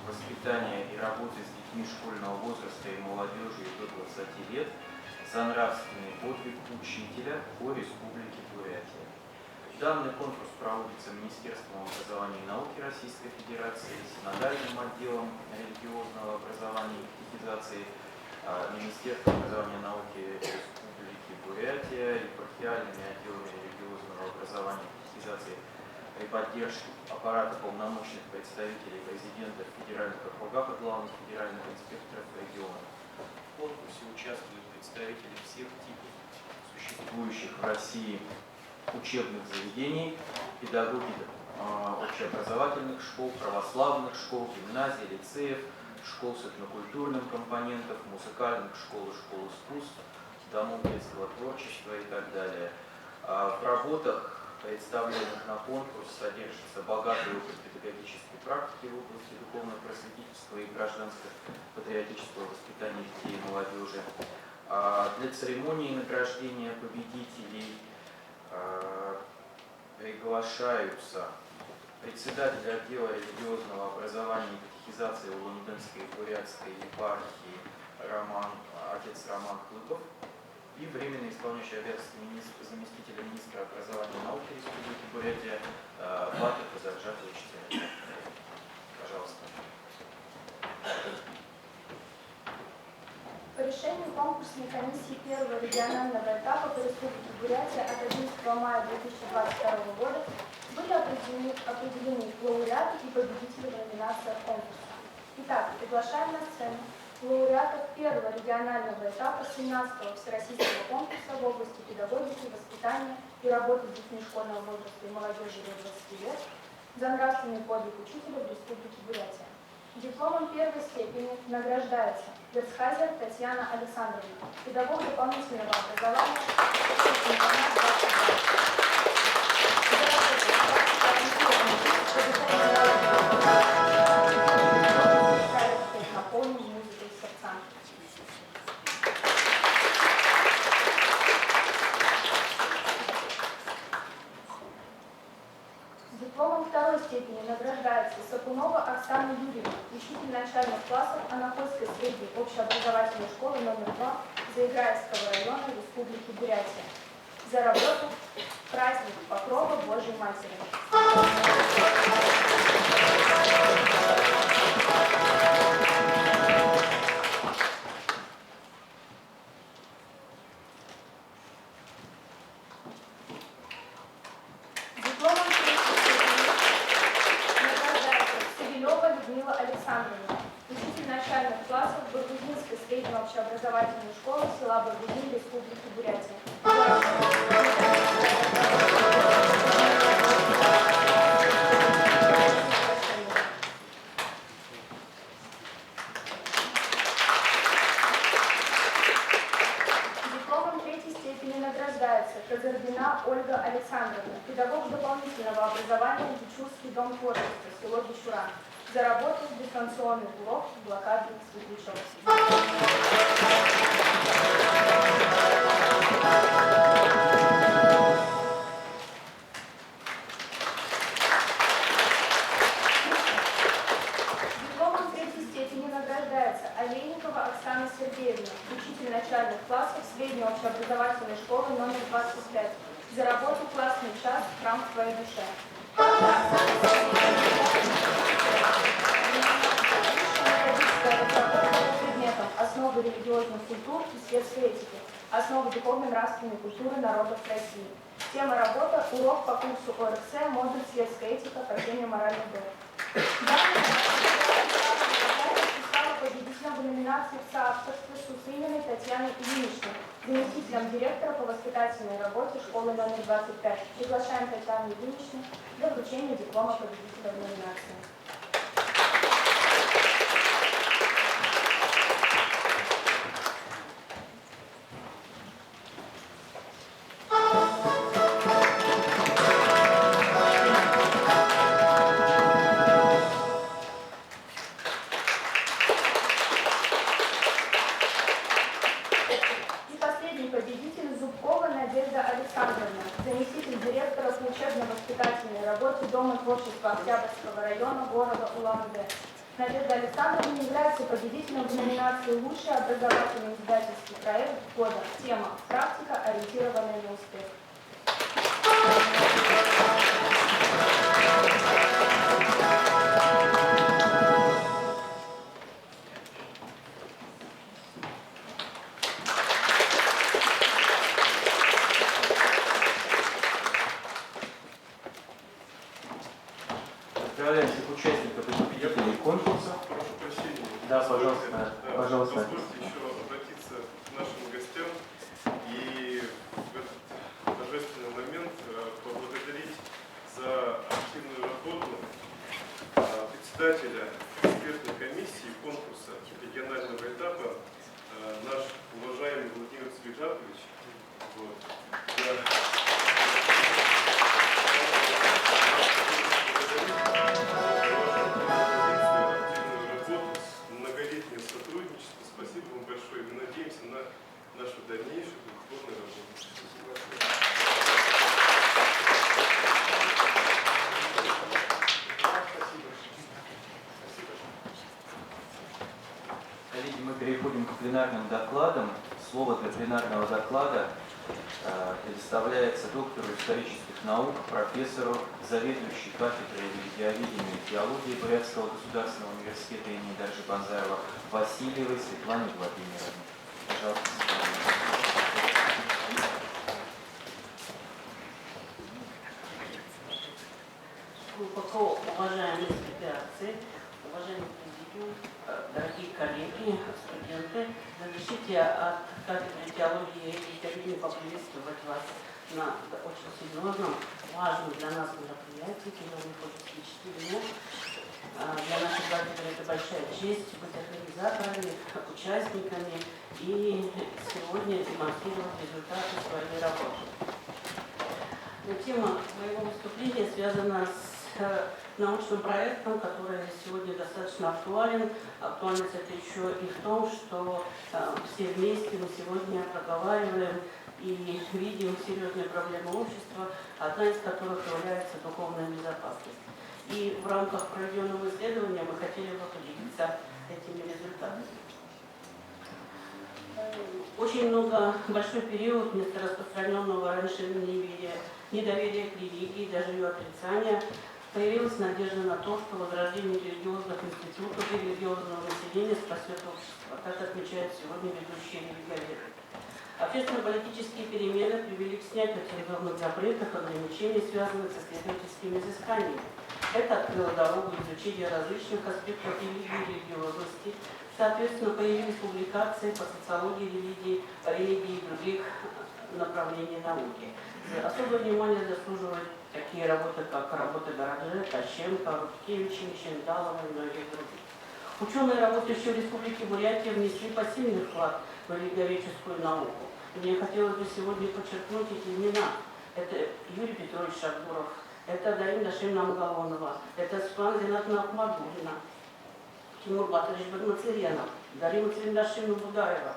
воспитания и работы с детьми школьного возраста и молодежью до 20 лет за нравственный подвиг учителя по Республике Бурятия. Данный конкурс проводится Министерством образования и науки Российской Федерации, Синодальным отделом религиозного образования и катехизации Министерства образования и науки Республики Бурятия, епархиальными отделами религиозного образования и катехизации при поддержке аппарата полномочных представителей президента федеральных округов и главных федеральных инспекторов регионов. В конкурсе участвуют представители всех типов существующих в России учебных заведений, педагоги общеобразовательных школ, православных школ, гимназий, лицеев, школ с этнокультурным компонентом, музыкальных школ и школ искусств, домов детского творчества и так далее. В работах, представленных на конкурс, содержится богатый опыт педагогической практики в области духовно-просветительского и гражданско-патриотического воспитания детей и молодежи. Для церемонии награждения победителей приглашаются председатель отдела религиозного образования и катехизации Улан-Удэнской и Бурятской епархии отец Роман Клыков и временно исполняющий обязанности заместителя министра образования и науки Республики Бурятия Батыр Казаржатович Тимирязев. Пожалуйста. По решению конкурсной комиссии первого регионального этапа по Республике Бурятия от 11 мая 2022 года были определены лауреаты и победители в номинациях конкурса. Итак, приглашаем на сцену лауреатов первого регионального этапа 17-го Всероссийского конкурса в области педагогики, воспитания и работы с детьми школьного возраста и молодежи до 20 лет за нравственный подвиг учителя в Республике Бурятия. Дипломом первой степени награждается Версхайзер Татьяна Александровна, педагог дополнительного образования, наполнен музыкой сердца. Дипломом второй степени награждается Сапунова Оксана Юрьевна, учитель начальных классов Анахольской средней общеобразовательной школы номер 2 Заиграевского района Республики Бурятия за работу «Праздник Покрова Божьей Матери». Дипломом третьей степени награждается Савелева Людмила Александровна, учитель начальных классов Баргузинской средней общеобразовательной школы села Баргузин Республики Бурятия. Дипломом третьей степени награждается Казарбина Ольга Александровна, педагог дополнительного образования Дичурский дом творчества, село Бичура, за работу в дистанционный урок в блокаде Светлячевской. Дипломом третьей степени награждается Олейникова Оксана Сергеевна, учитель начальных классов средней общеобразовательной школы номер 25, за работу в классный час «Храм в твоей душе». Предметом основы религиозных культур и светской этики, основы духовно-нравственной культуры народов России. Тема работы – урок по курсу ОРКС, модуль светская этика, прохождение моральных догм. Стала победителем в номинации в соавторстве с Усыниной Татьяной Ильиничной, заместителем директора по воспитательной работе школы номер 25. Приглашаем Татьяну Ильиничну для вручения диплома победителя в номинации. Дома творчества Октябрьского района города Улан-Удэ. Надежда Александровна является победителем в номинации «Лучший образовательный издательский проект года». Тема «Практика, ориентированная на успех». Поздравляем всех участников и победителей конкурса. Прошу прощения. Да, пожалуйста. Да, Пожалуйста. Позвольте еще обратиться к нашим гостям и в этот торжественный момент поблагодарить за активную работу председателя экспертной комиссии конкурса регионального этапа, наш уважаемый Владимир Цвиджакович. Вот. Спасибо вам большое. Мы надеемся на нашу дальнейшую плодотворную работу. Коллеги, мы переходим к пленарным докладам. Слово для пленарного доклада предоставляется доктору исторических наук, профессору, заведующей кафедрой религиоведения и теологии Бурятского государственного университета имени Даржи Банзаева Васильевой Светлане Владимировне. Пожалуйста, Глубоко уважаемые специалисты, уважаемый президиум, дорогие коллеги, студенты, разрешите от кафедры теологии и религиоведения поприветствовать вас на очень серьезном, важном для нас мероприятии, Кирилло-Мефодиевские чтения. Для нашей кафедры это большая честь быть организаторами, участниками и сегодня демонстрировать результаты своей работы. Тема моего выступления связана с научным проектом, который сегодня достаточно актуален. Актуальность это еще и в том, что все вместе мы сегодня проговариваем и видим серьезные проблемы общества, одна из которых является духовная безопасность. И в рамках проведенного исследования мы хотели бы поделиться этими результатами. Очень большой период вместо распространенного раньше недоверия к религии, даже ее отрицания, появилась надежда на то, что возрождение религиозных институтов и религиозного населения спасет общество, как отмечают сегодня ведущие религиоведы. Общественно-политические перемены привели к снятию церковных запретов, ограничений, связанных с исследовательскими изысканиями. Это открыло дорогу изучения различных аспектов религии и религиозности. Соответственно, появились публикации по социологии религии и других направлений науки. Особое внимание заслуживают такие работы, как работы Городже, Тащенко, Рудкевича, Мещендалова и многих других. Ученые, работающие в Республике Бурятия, внесли посильный вклад в религиоведческую науку. Мне хотелось бы сегодня подчеркнуть эти имена. Это Юрий Петрович Шабдуров, это Дарина Дашимовна Амгалонова, это Светлана Зинатовна Ахмадулина, Тимур Батырович Бадмациренов, Дарина Дашимовна Будаева,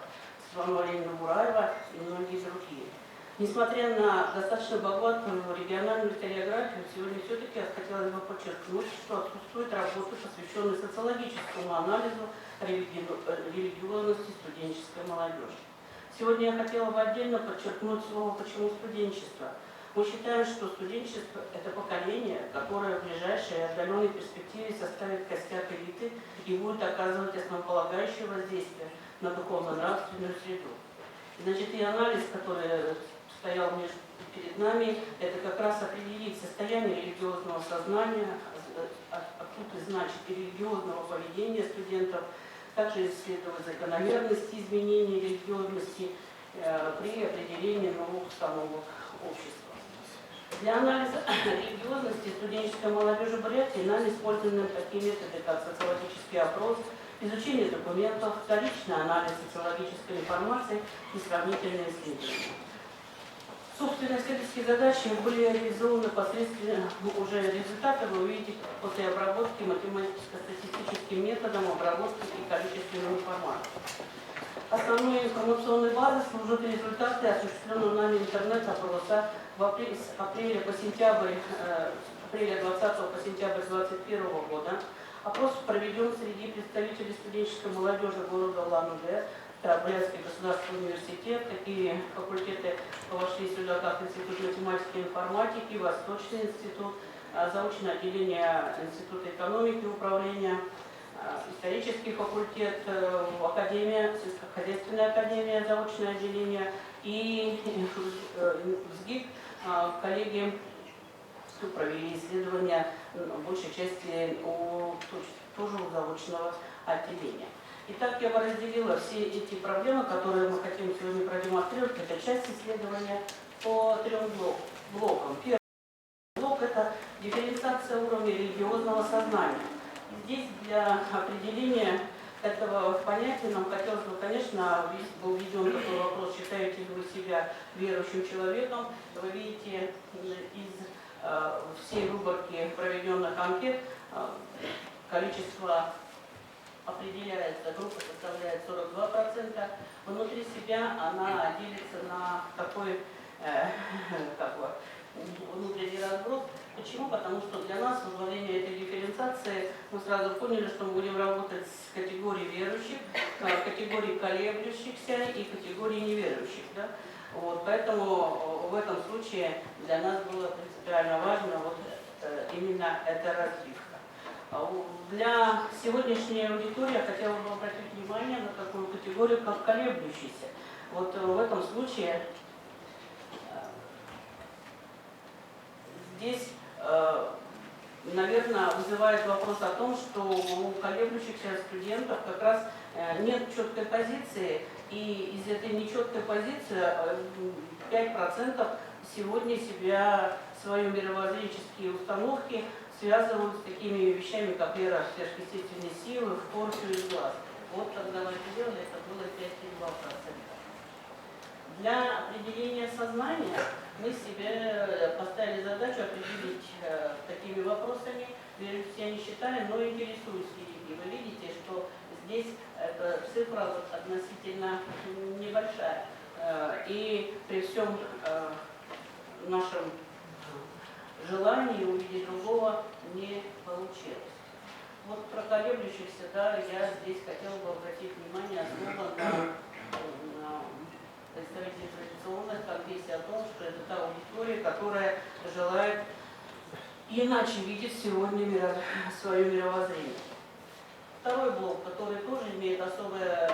Светлана Валерьевна Бураева и многие другие. Несмотря на достаточно богатую региональную историографию, сегодня все-таки хотелось бы подчеркнуть, что отсутствует работа, посвященная социологическому анализу религиозности студенческой молодежи. Сегодня я хотела бы отдельно подчеркнуть слово «почему студенчество». Мы считаем, что студенчество – это поколение, которое в ближайшей и отдаленной перспективе составит костяк элиты и будет оказывать основополагающее воздействие на духовно-нравственную среду. Значит, и анализ, который стоял перед нами, это как раз определить состояние религиозного сознания, а тут и значит религиозного поведения студентов, также исследовать закономерности изменений религиозности при определении новых установок общества. Для анализа религиозности студенческой молодежи Бурятии нами использованы такие методы, как социологический опрос, изучение документов, вторичный анализ социологической информации и сравнительные исследования. Собственно, исследовательские задачи были реализованы посредством уже результаты, вы увидите после обработки математико-статистическим методом обработки и количественной информации. Основной информационной базой служат результаты осуществленного нами интернет-опроса с апреля 20 по сентябрь 2021 года. Опрос проведен среди представителей студенческой молодежи города Улан-Удэ, Брянский государственный университет, такие факультеты вошли сюда, как Институт математики и информатики, Восточный институт, заочное отделение Института экономики и управления, исторический факультет, академия, сельскохозяйственная академия, заочное отделение и СГИК. Коллеги провели исследования в большей части тоже у заочного отделения. Итак, я бы разделила все эти проблемы, которые мы хотим сегодня продемонстрировать. Это часть исследования по 3 блокам. Первый блок – это дифференциация уровня религиозного сознания. Здесь для определения этого понятия нам хотелось бы, конечно, был введен такой вопрос, считаете ли вы себя верующим человеком. Вы видите из всей выборки проведенных анкет количество определяется, группа составляет 42%, внутри себя она делится на такой внутренний разброс. Почему? Потому что для нас возглавление этой дифференциации мы сразу поняли, что мы будем работать с категорией верующих, категорией колеблющихся и категорией неверующих. Да? Вот, поэтому в этом случае для нас было принципиально важно вот именно эта разбивка. Для сегодняшней аудитории я хотела бы обратить внимание на такую категорию, как колеблющийся. Вот в этом случае здесь, наверное, вызывает вопрос о том, что у колеблющихся студентов как раз нет четкой позиции, и из этой нечеткой позиции 5% сегодня себя, свои мировоззренческие установки связывают с такими вещами, как вера в сверхъестественные силы, в порчу и глаз. Вот когда мы это делали, это было 5,2%. Для определения сознания мы себе поставили задачу определить такими вопросами, все они считали, но интересуюсь религией. Вы видите, что здесь эта цифра вот относительно небольшая. И при всем нашем желании увидеть другого не получилось. Вот про колеблющихся, да, я здесь хотела бы обратить внимание особо на представителей традиционных конфессий о том, что это та аудитория, которая желает иначе видеть сегодня свое мировоззрение. Второй блок, который тоже имеет особое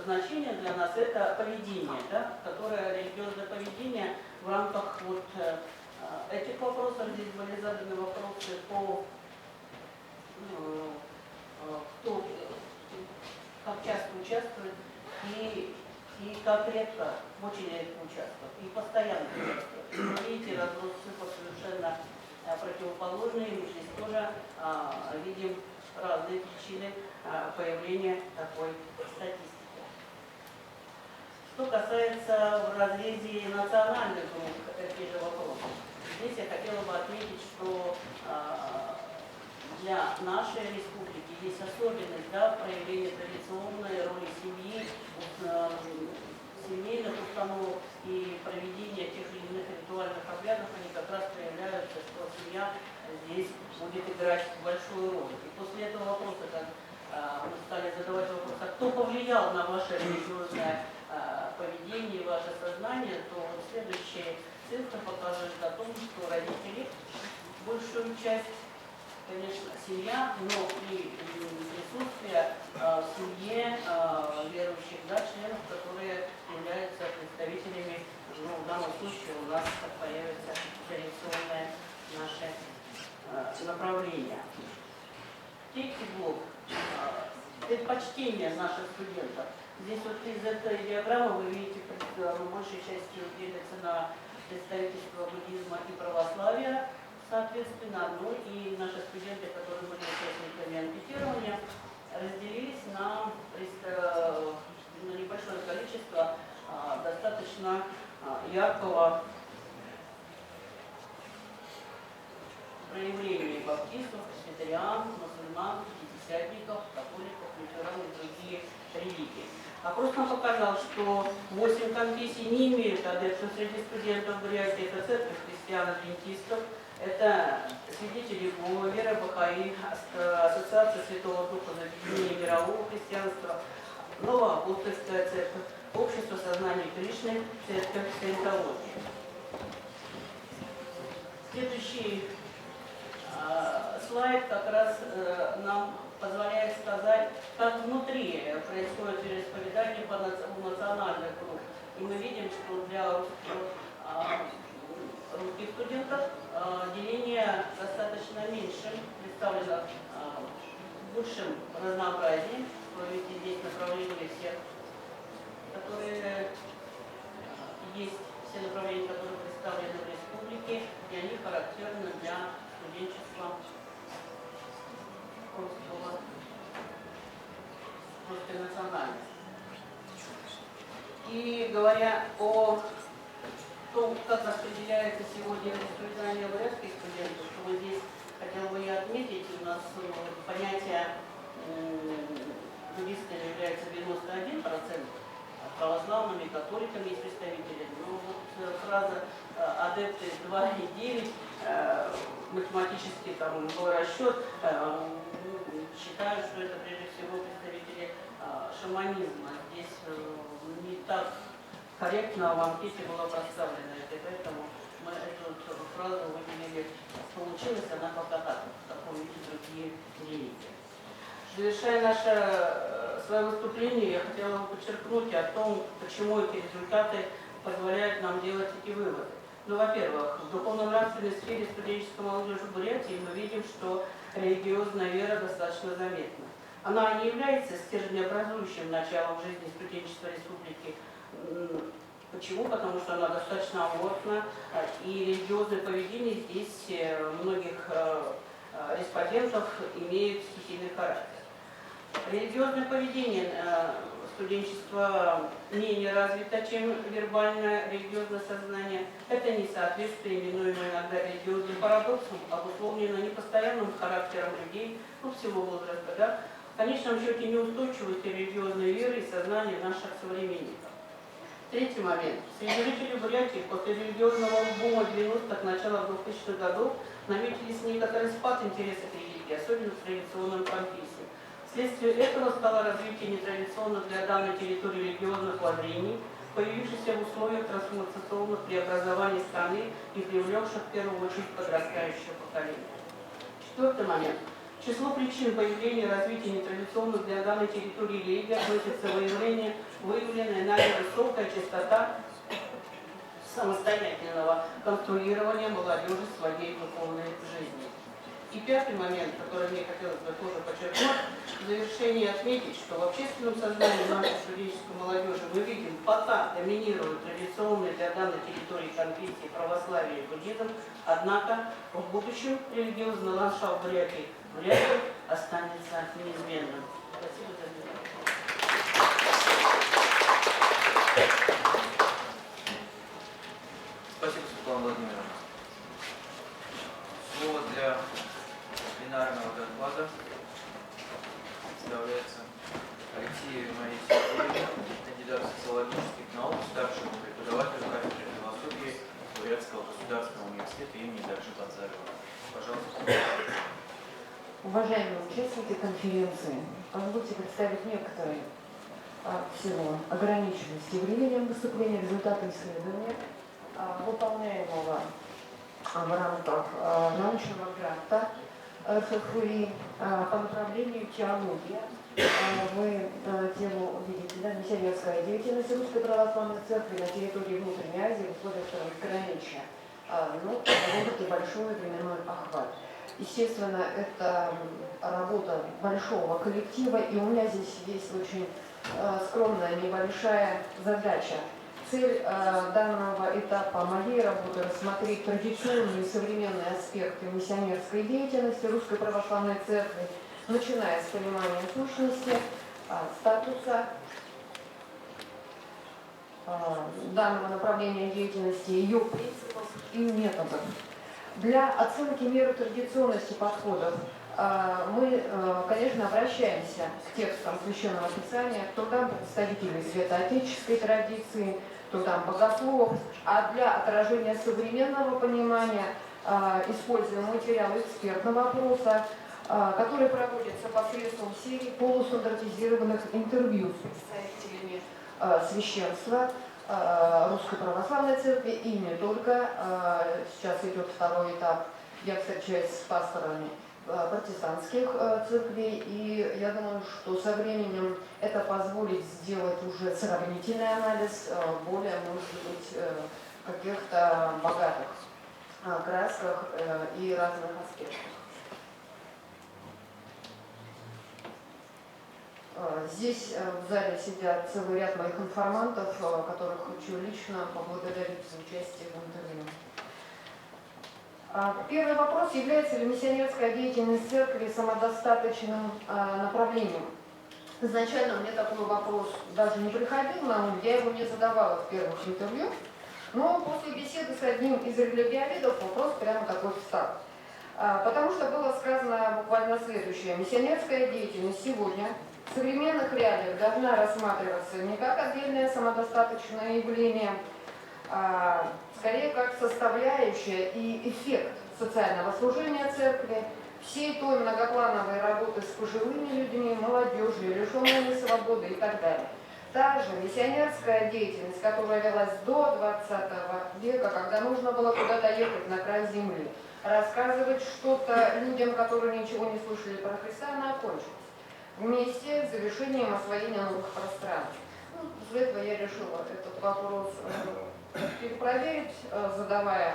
значение для нас, это поведение, да, которое религиозное поведение в рамках вот этих вопросов. Здесь были заданы вопросы по кто как часто участвует и как редко, очень редко участвует, и постоянно участвует. Вы видите, разброс цифр совершенно противоположные, мы здесь тоже видим разные причины появления такой статистики. Что касается в разрезе национальных групп, такие же вопросы. Здесь я хотела бы отметить, что для нашей республики есть особенность, да, проявления традиционной роли семьи, семейных установок и проведения тех или иных ритуальных обрядов, они как раз проявляются, что семья здесь будет играть большую роль. И после этого вопроса, как мы стали задавать вопрос, а кто повлиял на ваше религиозное поведение, ваше сознание, то следующие цифры показывают о том, что родители большую часть конечно, семья, но при присутствии в семье верующих, да, членов, которые являются представителями, ну, в данном случае у нас появится традиционное наше направление. Третий блок. Предпочтения наших студентов. Здесь вот из этой диаграммы вы видите, большей частью делится на представительство буддизма и православия, соответственно, ну и наши студенты, которые были участниками анкетирования, разделились на небольшое количество достаточно яркого проявления баптистов, пресвитериан, мусульман, пятидесятников, католиков, лютеран и другие религии. Опрос нам показал, что 8 конфессий не имеют адептов среди студентов Бурятии. Это церковь христиан-адвентистов, это свидетели Иеговы, вера Бахаи, Ассоциация Святого Духа за объединение мирового христианства, Новоапостольская церковь, Общество сознания Кришны, церковь саентологии. Следующий слайд как раз нам позволяет сказать, как внутри происходит вероисповедание по национальных групп. И мы видим, что для русских студентов деление достаточно меньшим, представлено большим разнообразием. Вы видите здесь направления всех, которые есть, все направления, которые представлены в республике, и они характерны для студенчества русской национальности. И говоря о том, как распределяется сегодня вероисповедание бурятских студентов, то вот здесь хотела бы я отметить, у нас понятие буддистами является 91%, а православными, католиками есть представители. Но вот фраза адепты 2,9, математически там был расчет, считаю, что это прежде всего представители шаманизма. Здесь не так корректно в анкете было представлено, и поэтому мы эту фразу выделили. Получилось она пока так, в таком виде другие религии. Завершая свое выступление, я хотела бы подчеркнуть о том, почему эти результаты позволяют нам делать эти выводы. Ну, во-первых, в духовно-нравственной сфере студенческой молодежи Бурятии мы видим, что религиозная вера достаточно заметна. Она не является стержнеобразующим началом жизни студенчества республики. Почему? Потому что она достаточно аморфна, и религиозное поведение здесь многих респондентов имеет стихийный характер. Религиозное поведение студенчества менее развито, чем вербальное религиозное сознание. Это несоответствие, именуемое иногда религиозным парадоксом, обусловлено непостоянным характером людей, ну, всего возраста, да? В конечном счете неустойчивости религиозной веры и сознания наших современников. Третий момент. Среди жителей Бурятии после религиозного бума 90-х, начала 2000-х годов наметились некоторый спад интереса к религии, особенно к традиционным конфессиям. Вследствие этого стало развитие нетрадиционных для данной территории религиозных воззрений, появившихся в условиях трансформационных преобразований страны и привлекших в первую очередь подрастающее поколение. Четвертый момент. В число причин появления и развития нетрадиционных для данной территории религий относится выявленная нами высокая частота самостоятельного конструирования молодежи своей духовной жизни. И пятый момент, который мне хотелось бы тоже подчеркнуть, в завершении отметить, что в общественном сознании нашей студенческой молодежи мы видим, пока доминируют традиционные для данной территории конфессии православие и буддизм, однако в будущем религиозный ландшафт Бурятии останется неизменным. Спасибо за внимание. Спасибо, Светлана Владимировна. Слово для пленарного доклада представляется Алексеевой Марии Сергеевне, кандидат социологических наук, старшему преподавателю кафедры философии Бурятского государственного университета имени Даржи Базарова. Пожалуйста. Уважаемые участники конференции, позвольте представить некоторые всего ограниченности временем выступления, результаты исследования, выполняемого в рамках научного гранта РФФИ по направлению теология. Вы тему видите, да, миссионерская деятельность Русской Православной Церкви на территории Внутренней Азии в условиях граничия. Ну, довольно-таки большой временной охват. Естественно, это работа большого коллектива, и у меня здесь есть очень скромная небольшая задача. Цель данного этапа моей работы – рассмотреть традиционные и современные аспекты миссионерской деятельности Русской Православной Церкви, начиная с понимания сущности, статуса данного направления деятельности, ее принципов и методов. Для оценки меры традиционности подходов мы, конечно, обращаемся к текстам Священного Писания, к трудам представителей святоотеческой традиции, трудам богословов, а для отражения современного понимания используем материалы экспертного опроса, который проводится посредством серии полустандартизированных интервью с представителями священства Русской Православной Церкви и не только. Сейчас идет второй этап. Я встречаюсь с пасторами протестантских церквей, и я думаю, что со временем это позволит сделать уже сравнительный анализ, более, может быть, каких-то богатых красках и разных аспектах. Здесь в зале сидят целый ряд моих информантов, которых хочу лично поблагодарить за участие в интервью. Первый вопрос: является ли миссионерская деятельность церкви самодостаточным направлением? Изначально мне такой вопрос даже не приходил на ум, я его не задавала в первых интервью, но после беседы с одним из религиоведов вопрос прямо такой встал. Потому что было сказано буквально следующее: миссионерская деятельность сегодня в современных реалиях должна рассматриваться не как отдельное самодостаточное явление, а скорее как составляющая и эффект социального служения церкви, всей той многоплановой работы с пожилыми людьми, молодежью, лишенными свободы и так далее. Та же миссионерская деятельность, которая велась до 20 века, когда нужно было куда-то ехать на край земли, рассказывать что-то людям, которые ничего не слышали про Христа, она окончилась вместе с завершением освоения новых пространств. Ну, из-за этого я решила этот вопрос перепроверить, задавая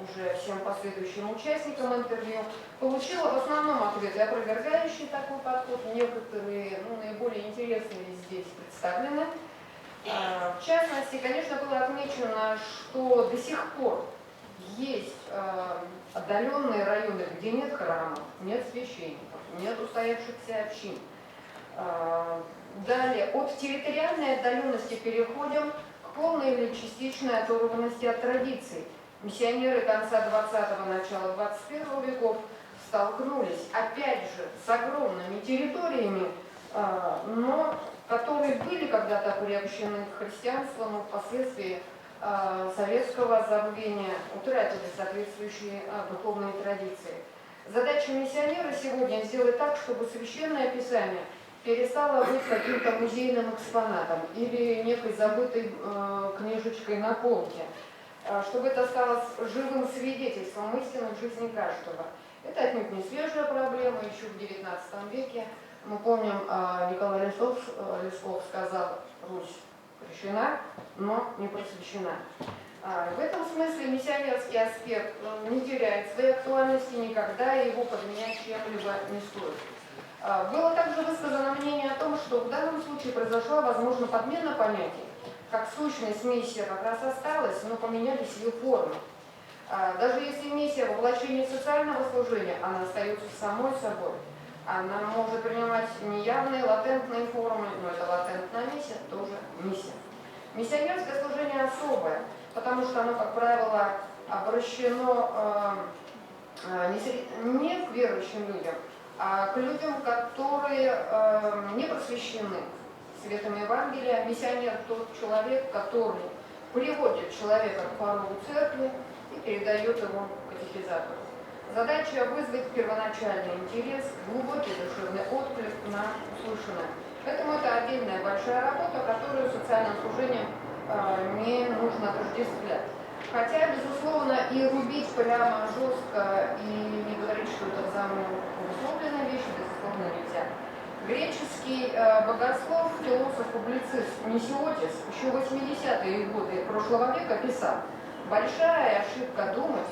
уже всем последующим участникам интервью. Получила в основном ответы, опровергающие такой подход. Некоторые, наиболее интересные здесь представлены. В частности, конечно, было отмечено, что до сих пор есть отдаленные районы, где нет храмов, нет священников, нет устоявшихся общин. Далее, от территориальной отдаленности переходим к полной или частичной оторванности от традиций. Миссионеры конца 20-го, начала 21 веков столкнулись, опять же, с огромными территориями, но которые были когда-то приобщены к христианству, но впоследствии советского забвения утратили соответствующие духовные традиции. Задача миссионера сегодня сделать так, чтобы Священное Писание перестало быть каким-то музейным экспонатом или некой забытой книжечкой на полке, чтобы это стало живым свидетельством истины в жизни каждого. Это отнюдь не свежая проблема, еще в XIX веке. Мы помним, Николай Лесков сказал: «Русь крещена, но не просвещена». В этом смысле миссионерский аспект не теряет своей актуальности никогда, и его подменять чем-либо не стоит. Было также высказано мнение о том, что в данном случае произошла, возможно, подмена понятий, как сущность миссия как раз осталась, но поменялись ее формы. Даже если миссия в воплощении социального служения, она остается самой собой. Она может принимать неявные, латентные формы, но это латентная миссия, тоже миссия. Миссионерское служение особое, потому что оно, как правило, обращено не к верующим людям, а к людям, которые не просвещены светом Евангелия. Миссионер – тот человек, который приводит человека к порогу церкви и передает ему катехизатору. Задача – вызвать первоначальный интерес, глубокий душевный отклик на услышанное. Поэтому это отдельная большая работа, которую социальным служением не нужно отождествлять. Хотя, безусловно, и рубить прямо жестко и не говорить, что это замысловленная вещь, безусловно, нельзя. Греческий богослов, философ, публицист Несиотис еще в 80-е годы прошлого века писал: «Большая ошибка думать,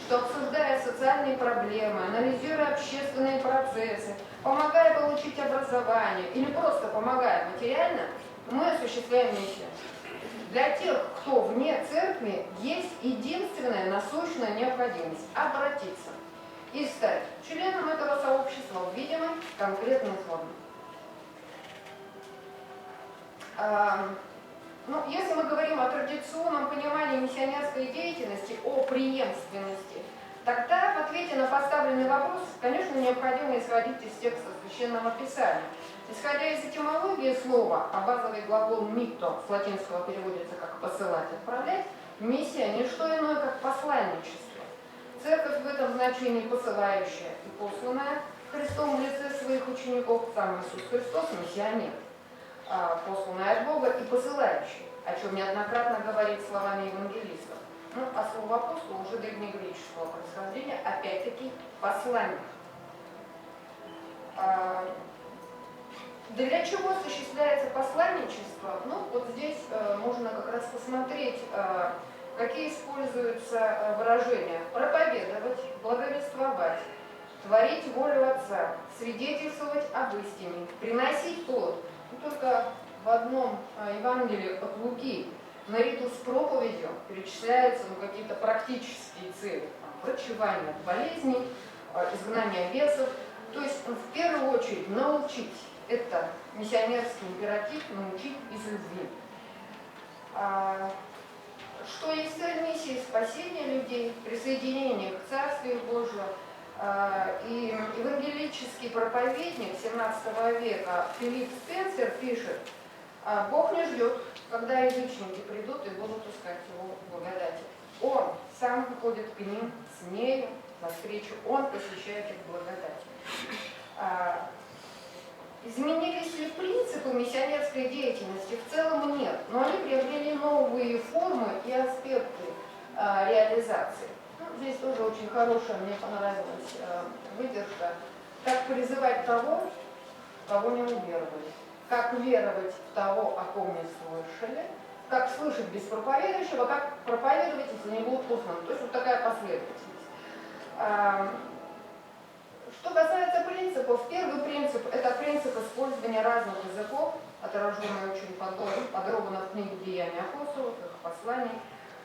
что, обсуждая социальные проблемы, анализируя общественные процессы, помогая получить образование или просто помогая материально, мы осуществляем миссию. Для тех, кто вне церкви, есть единственная насущная необходимость – обратиться и стать членом этого сообщества в видимой конкретной форме». Ну, если мы говорим о традиционном понимании миссионерской деятельности, о преемственности, тогда в ответе на поставленный вопрос, конечно, необходимо исходить из текста Священного Писания. Исходя из этимологии слова, а базовый глагол «митто» с латинского переводится как «посылать», «отправлять», миссия – не что иное, как посланничество. Церковь в этом значении посылающая и посланная Христом в лице своих учеников, сам Иисус Христос – миссионер, посланный от Бога и посылающий, о чем неоднократно говорит словами евангелистов. Ну, а слово апостол уже древнегреческого происхождения, опять-таки, посланник. Для чего осуществляется посланничество? Ну, вот здесь можно как раз посмотреть, какие используются выражения: проповедовать, благовествовать, творить волю Отца, свидетельствовать об истине, приносить плод. Ну, только в одном Евангелии от Луки наряду с проповедью перечисляются какие-то практические цели: врачевание от болезней, изгнание бесов. То есть в первую очередь научить. Это миссионерский императив – научить из любви. Что есть цель миссии? Спасение людей, присоединение к Царствию Божию. И евангелический проповедник 17 века Филипп Спенсер пишет: «Бог не ждет, когда язычники придут и будут искать его благодати. Он сам выходит к ним с нею навстречу, он посвящает их благодати». Изменились ли принципы миссионерской деятельности? В целом нет, но они приобрели новые формы и аспекты реализации. Ну, здесь тоже очень хорошая, мне понравилась выдержка. Как призывать того, кого не уверовали. Как веровать в того, о ком не слышали. Как слышать без проповедующего, как проповедовать, если не будут посланы. То есть вот такая последовательность. Что касается принципов, первый принцип – это принцип использования разных языков, отраженный очень подробно в книге «Деяния апостолов», их посланий.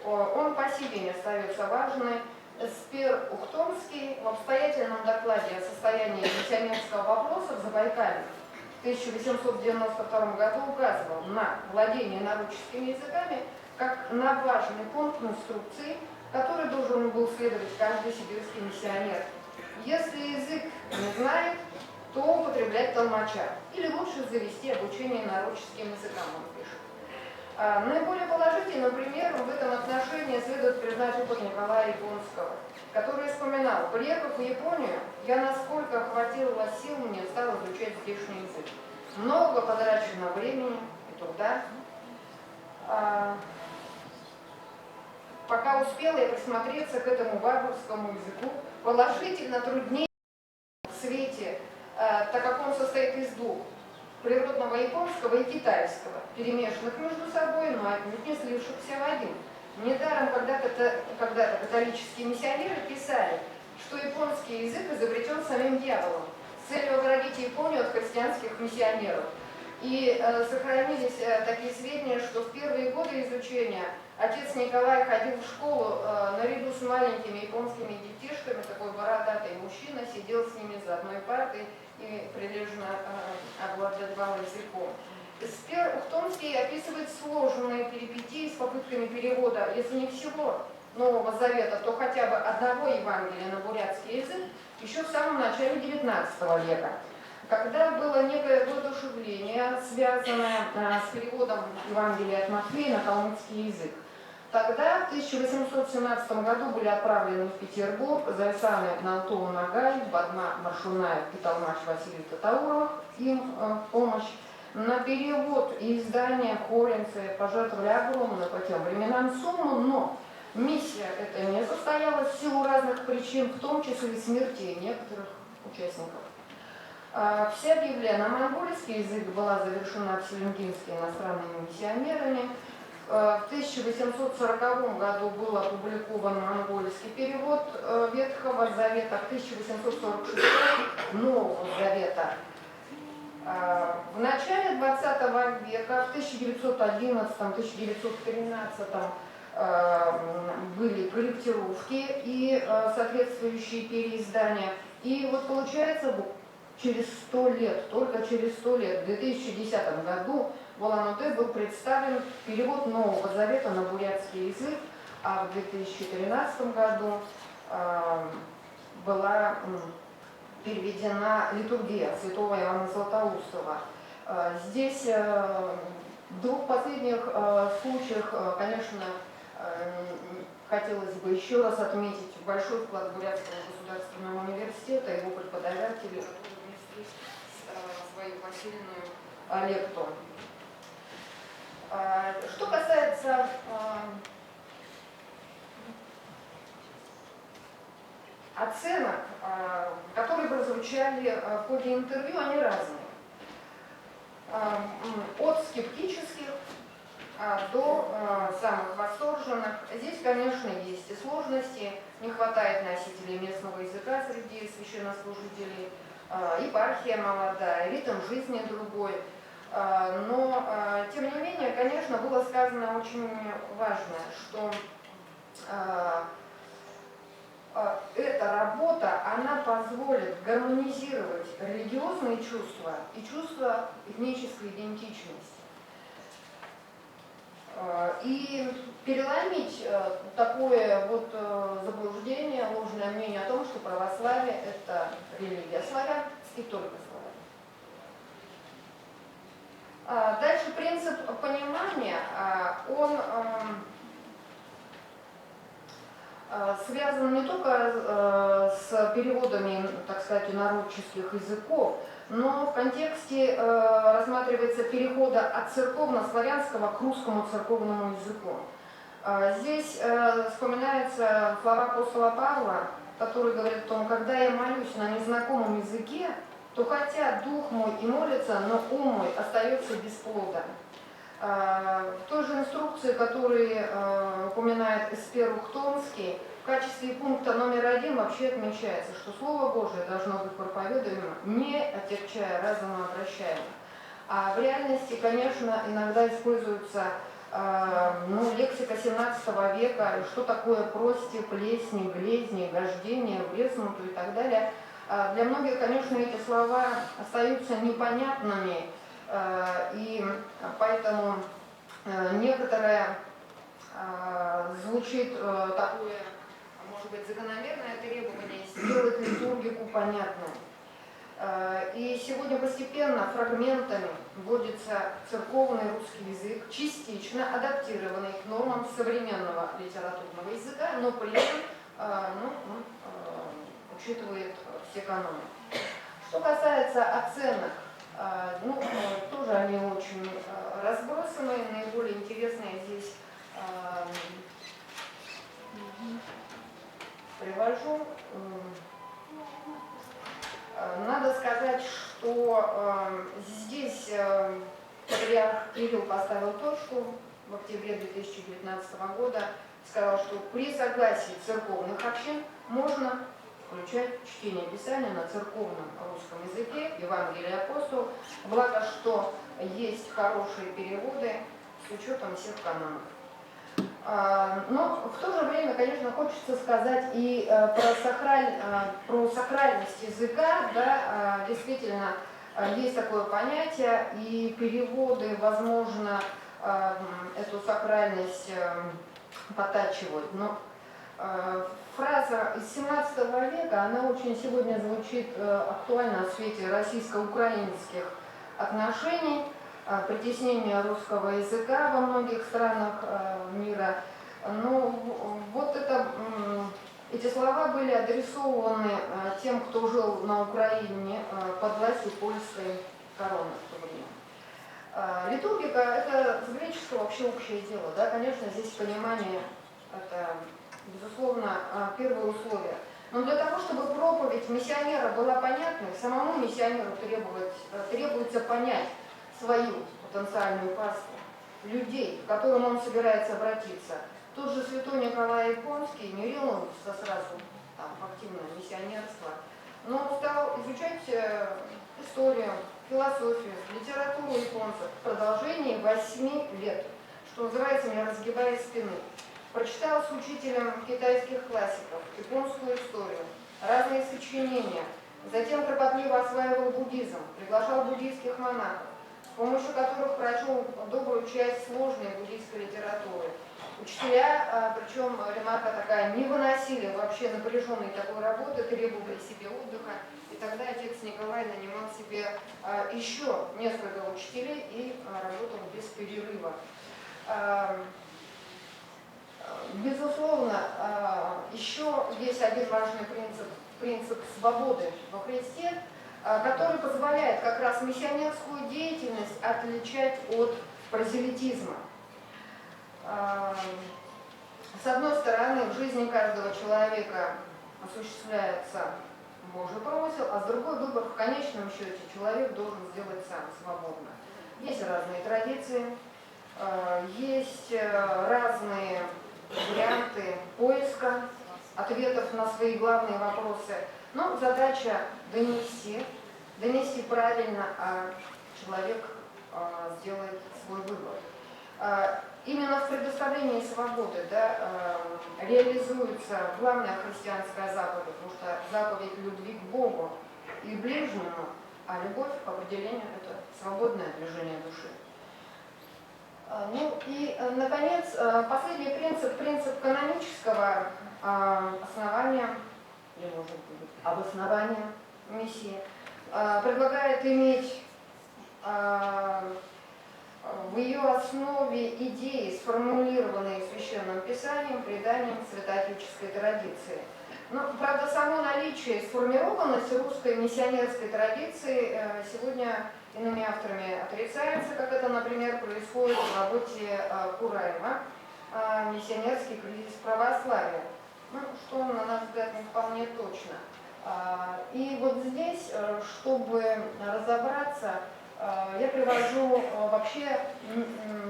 Он по себе не остается важным. Спир Ухтомский в обстоятельном докладе о состоянии миссионерского вопроса в Забайкалье в 1892 году указывал на владение наруческими языками как на важный пункт инструкции, который должен был следовать каждый сибирский миссионер. Если язык не знает, то употреблять толмача. Или лучше завести обучение нароческим языкам, он пишет. Наиболее положительным примером в этом отношении следует признать опыт Николая Японского, который вспоминал: «Приехав в Японию, я, насколько хватило сил, мне стал изучать здешний язык. Много потрачено времени и труда. Пока успел я присмотреться к этому варварскому языку, положительно труднее в свете, так как он состоит из двух: природного японского и китайского, перемешанных между собой, но отнюдь не слившихся в один. Недаром когда-то католические миссионеры писали, что японский язык изобретен самим дьяволом с целью оградить Японию от христианских миссионеров. И сохранились такие сведения, что в первые годы изучения отец Николай ходил в школу наряду с маленькими японскими детишками, такой бородатый мужчина, сидел с ними за одной партой и прилежно обладал языком. Спир Ухтомский описывает сложные перипетии с попытками перевода, если не всего Нового Завета, то хотя бы одного Евангелия на бурятский язык еще в самом начале XIX века, когда было некое воодушевление, связанное с переводом Евангелия от Матфея на калмыцкий язык. Тогда, в 1817 году, были отправлены в Петербург Зайсаны Нантоу Нагай, Бадма Маршунаев и толмач Василий Татауров, им помощь. На перевод и издание хоренцы пожертвовали огромную по тем временам сумму, но Миссия эта не состоялась в силу разных причин, в том числе и смерти некоторых участников. Вся Библия на монгольский язык была завершена в Селенгинске иностранными миссионерами. В 1840 году был опубликован монгольский перевод Ветхого Завета, в 1846 Нового Завета. В начале 20 века, в 1911-1913 были корректировки и соответствующие переиздания. И вот получается, через 100 лет, только через 100 лет, в 2010 году в Улан-Удэ был представлен перевод Нового Завета на бурятский язык, а в 2013 году была переведена литургия святого Иоанна Златоустова. Здесь в двух последних случаях, конечно, хотелось бы еще раз отметить большой вклад Бурятского государственного университета, его преподавателей, которые внесли свою посильную лепту. Что касается оценок, которые прозвучали в ходе интервью, они разные. От скептических до самых восторженных. Здесь, конечно, есть и сложности. Не хватает носителей местного языка среди священнослужителей. Епархия молодая, ритм жизни другой. Но, тем не менее, конечно, было сказано очень важное, что эта работа, она позволит гармонизировать религиозные чувства и чувства этнической идентичности. И переломить такое вот заблуждение, ложное мнение о том, что православие – это религия славян и только славян. Дальше принцип понимания, он связан не только с переводами, так сказать, инородческих языков, но в контексте рассматривается перехода от церковно-славянского к русскому церковному языку. Здесь вспоминаются слова апостола Павла, который говорит о том: когда я молюсь на незнакомом языке, то хотя дух мой и молится, но ум мой остается без плода. В той же инструкции, которую упоминает Эспер Ухтомский, в качестве пункта номер 1 вообще отмечается, что Слово Божие должно быть проповедуемо, не отягчая разума обращаемо. А в реальности, конечно, иногда используется лексика 17 века, что такое прости, плесни, глезни, гождение, врезнуту и так далее. Для многих, конечно, эти слова остаются непонятными, и поэтому некоторое звучит такое, может быть, закономерное требование сделать литургику понятной. И сегодня постепенно фрагментами вводится церковный русский язык, частично адаптированный к нормам современного литературного языка, но при этом учитывает все каноны. Что касается оценок, тоже они очень разбросаны. Наиболее интересные здесь привожу. Надо сказать, что здесь патриарх Кирилл поставил точку в октябре 2019 года, сказал, что при согласии церковных общин можно включать чтение Писания на церковном русском языке, Евангелие апостолов, благо что есть хорошие переводы с учетом всех канонов. Но в то же время, конечно, хочется сказать и про сакральность языка. Да, действительно, есть такое понятие, и переводы, возможно, эту сакральность подтачивают. Но фраза из 17 века, она очень сегодня звучит актуально в свете российско-украинских отношений, притеснения русского языка во многих странах мира. Но вот эти слова были адресованы тем, кто жил на Украине под властью польской короны в то время. Литургика – это с греческого вообще общее дело. Да? Конечно, здесь понимание Это, безусловно, первое условие. Но для того, чтобы проповедь миссионера была понятной, самому миссионеру требуется понять свою потенциальную паству, людей, к которым он собирается обратиться. Тот же святой Николай Японский не ринулся сразу в активное миссионерство, но он стал изучать историю, философию, литературу японцев в продолжении 8 лет, что называется, не разгибая спины. Прочитал с учителем китайских классиков, японскую историю, разные сочинения, затем кропотливо осваивал буддизм, приглашал буддийских монахов, с помощью которых прочел добрую часть сложной буддийской литературы. Учителя, причем ремарка такая, не выносили вообще напряженной такой работы, требовали себе отдыха, и тогда отец Николай нанимал себе еще несколько учителей и работал без перерыва. Безусловно, еще есть один важный принцип свободы во Христе, который позволяет как раз миссионерскую деятельность отличать от прозелитизма. С одной стороны, в жизни каждого человека осуществляется Божий промысел, а с другой выбор в конечном счете человек должен сделать сам свободно. Есть разные традиции, есть разные варианты поиска ответов на свои главные вопросы, но задача донести правильно, а человек сделает свой выбор. Именно в предоставлении свободы реализуется главная христианская заповедь, потому что заповедь любви к Богу и ближнему, а любовь по определению это свободное движение души. Ну и, наконец, последний принцип канонического основания, или, может быть, обоснования миссии, предлагает иметь в ее основе идеи, сформулированные Священным Писанием, преданием святоотеческой традиции. Но, правда, само наличие и сформированность русской миссионерской традиции сегодня иными авторами отрицается, как это, например, происходит в работе Курайма «Миссионерский кризис православия», ну, что, на наш взгляд, не вполне точно. И вот здесь, чтобы разобраться, я привожу вообще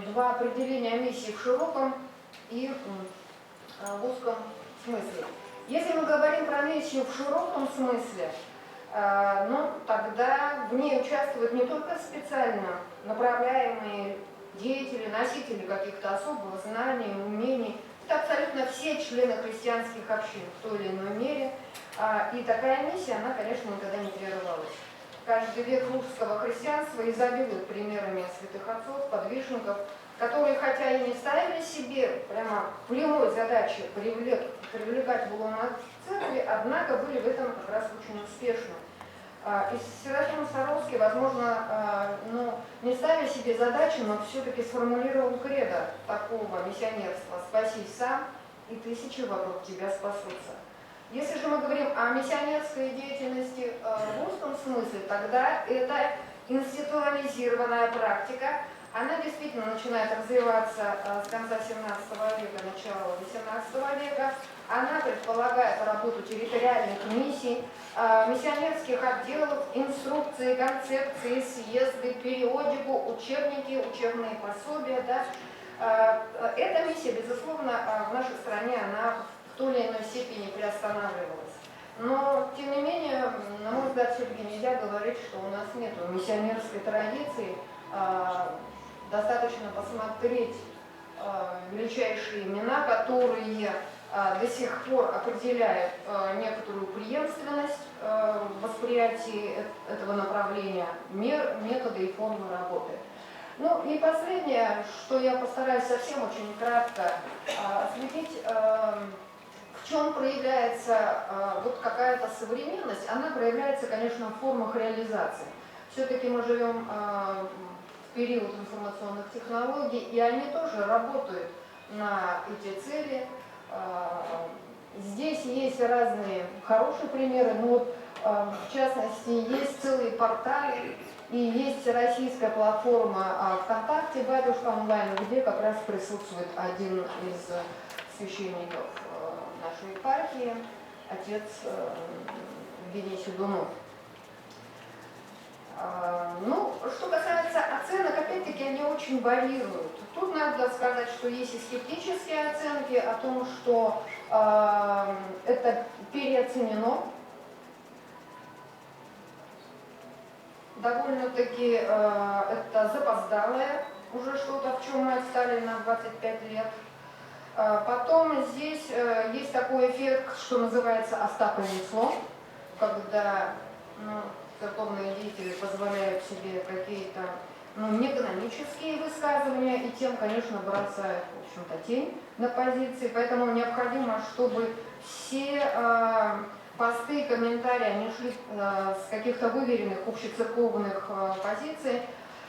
два определения миссии в широком и в узком смысле. Если мы говорим про миссию в широком смысле, ну, тогда в ней участвуют не только специально направляемые деятели, носители каких-то особых знаний, умений, это абсолютно все члены христианских общин в той или иной мере. И такая миссия, она, конечно, никогда не прерывалась. Каждый век русского христианства изобилует примерами святых отцов, подвижников, которые, хотя и не ставили себе прямо прямой задачи привлекать в лоно церкви, однако были в этом как раз очень успешны. И Серафим Саровский, возможно, не ставя себе задачи, но все-таки сформулировал кредо такого миссионерства: «Спасись сам, и тысячи вокруг тебя спасутся». Если же мы говорим о миссионерской деятельности в узком смысле, тогда это институализированная практика. Она действительно начинает развиваться с конца 17 века, начала 18 века. Она предполагает работу территориальных миссий, миссионерских отделов, инструкции, концепции, съезды, периодику, учебники, учебные пособия. Да. Эта миссия, безусловно, в нашей стране она в той или иной степени приостанавливалась. Но, тем не менее, на мой взгляд, все-таки нельзя говорить, что у нас нет миссионерской традиции. Достаточно посмотреть величайшие имена, которые до сих пор определяют некоторую преемственность в восприятии этого направления, методы и формы работы. Ну и последнее, что я постараюсь совсем очень кратко осветить, в чем проявляется вот какая-то современность. Она проявляется, конечно, в формах реализации. Все-таки мы живем в период информационных технологий, и они тоже работают на эти цели. Здесь есть разные хорошие примеры, но в частности есть целые порталы, и есть российская платформа ВКонтакте, Батюшка онлайн, где как раз присутствует один из священников нашей епархии, отец Евгений Седунов. Ну, что касается оценок, опять-таки они очень варьируют. Тут надо сказать, что есть и скептические оценки о том, что это переоценено. Довольно-таки это запоздалое уже что-то, в чем мы отстали на 25 лет. Потом здесь есть такой эффект, что называется «Остаповый слом», когда церковные деятели позволяют себе какие-то неканонические высказывания и тем, конечно, бросают, в общем-то, тень на позиции. Поэтому необходимо, чтобы все посты и комментарии, они шли с каких-то выверенных общецерковных позиций,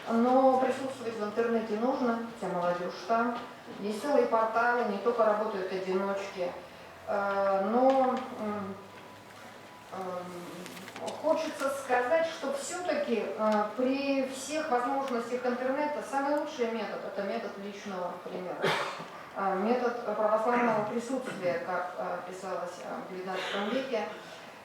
но присутствовать в интернете нужно, вся молодежь там. Есть целые порталы, не только работают одиночки, но хочется сказать, что все-таки при всех возможностях интернета самый лучший метод – это метод личного примера, метод православного присутствия, как писалось в XIX веке.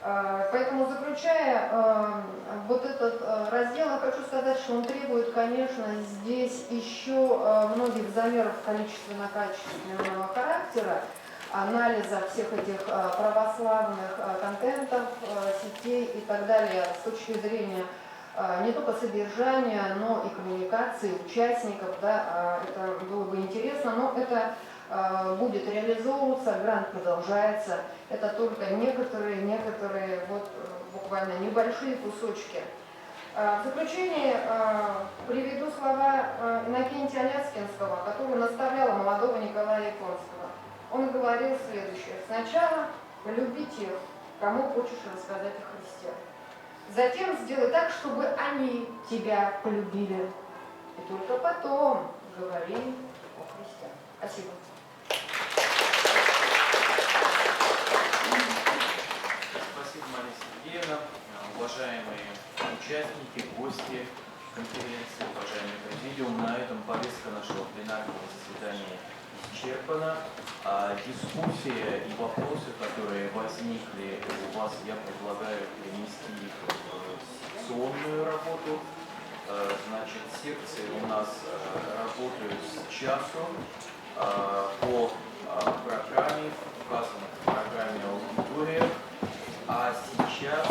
Поэтому, заключая вот этот раздел, я хочу сказать, что он требует, конечно, здесь еще многих замеров количественно-качественного характера, анализа всех этих православных контентов, сетей и так далее с точки зрения не только содержания, но и коммуникации участников. Да, это было бы интересно, но это будет реализовываться, грант продолжается. Это только некоторые вот, буквально небольшие кусочки. В заключение приведу слова Иннокентия Аляскинского, который наставлял молодого Николая Японского. Он говорил следующее: сначала полюби тех, кому хочешь рассказать о Христе. Затем сделай так, чтобы они тебя полюбили. И только потом говори о Христе. Спасибо. Спасибо, Мария Сергеевна. Уважаемые участники, гости конференции, уважаемый президиум, на этом повестка нашего пленарного заседания исчерпана. Дискуссия и вопросы, которые возникли у вас, я предлагаю перенести их в секционную работу. Значит, секции у нас работают с часу по программе, указанной в программе аудитория. А сейчас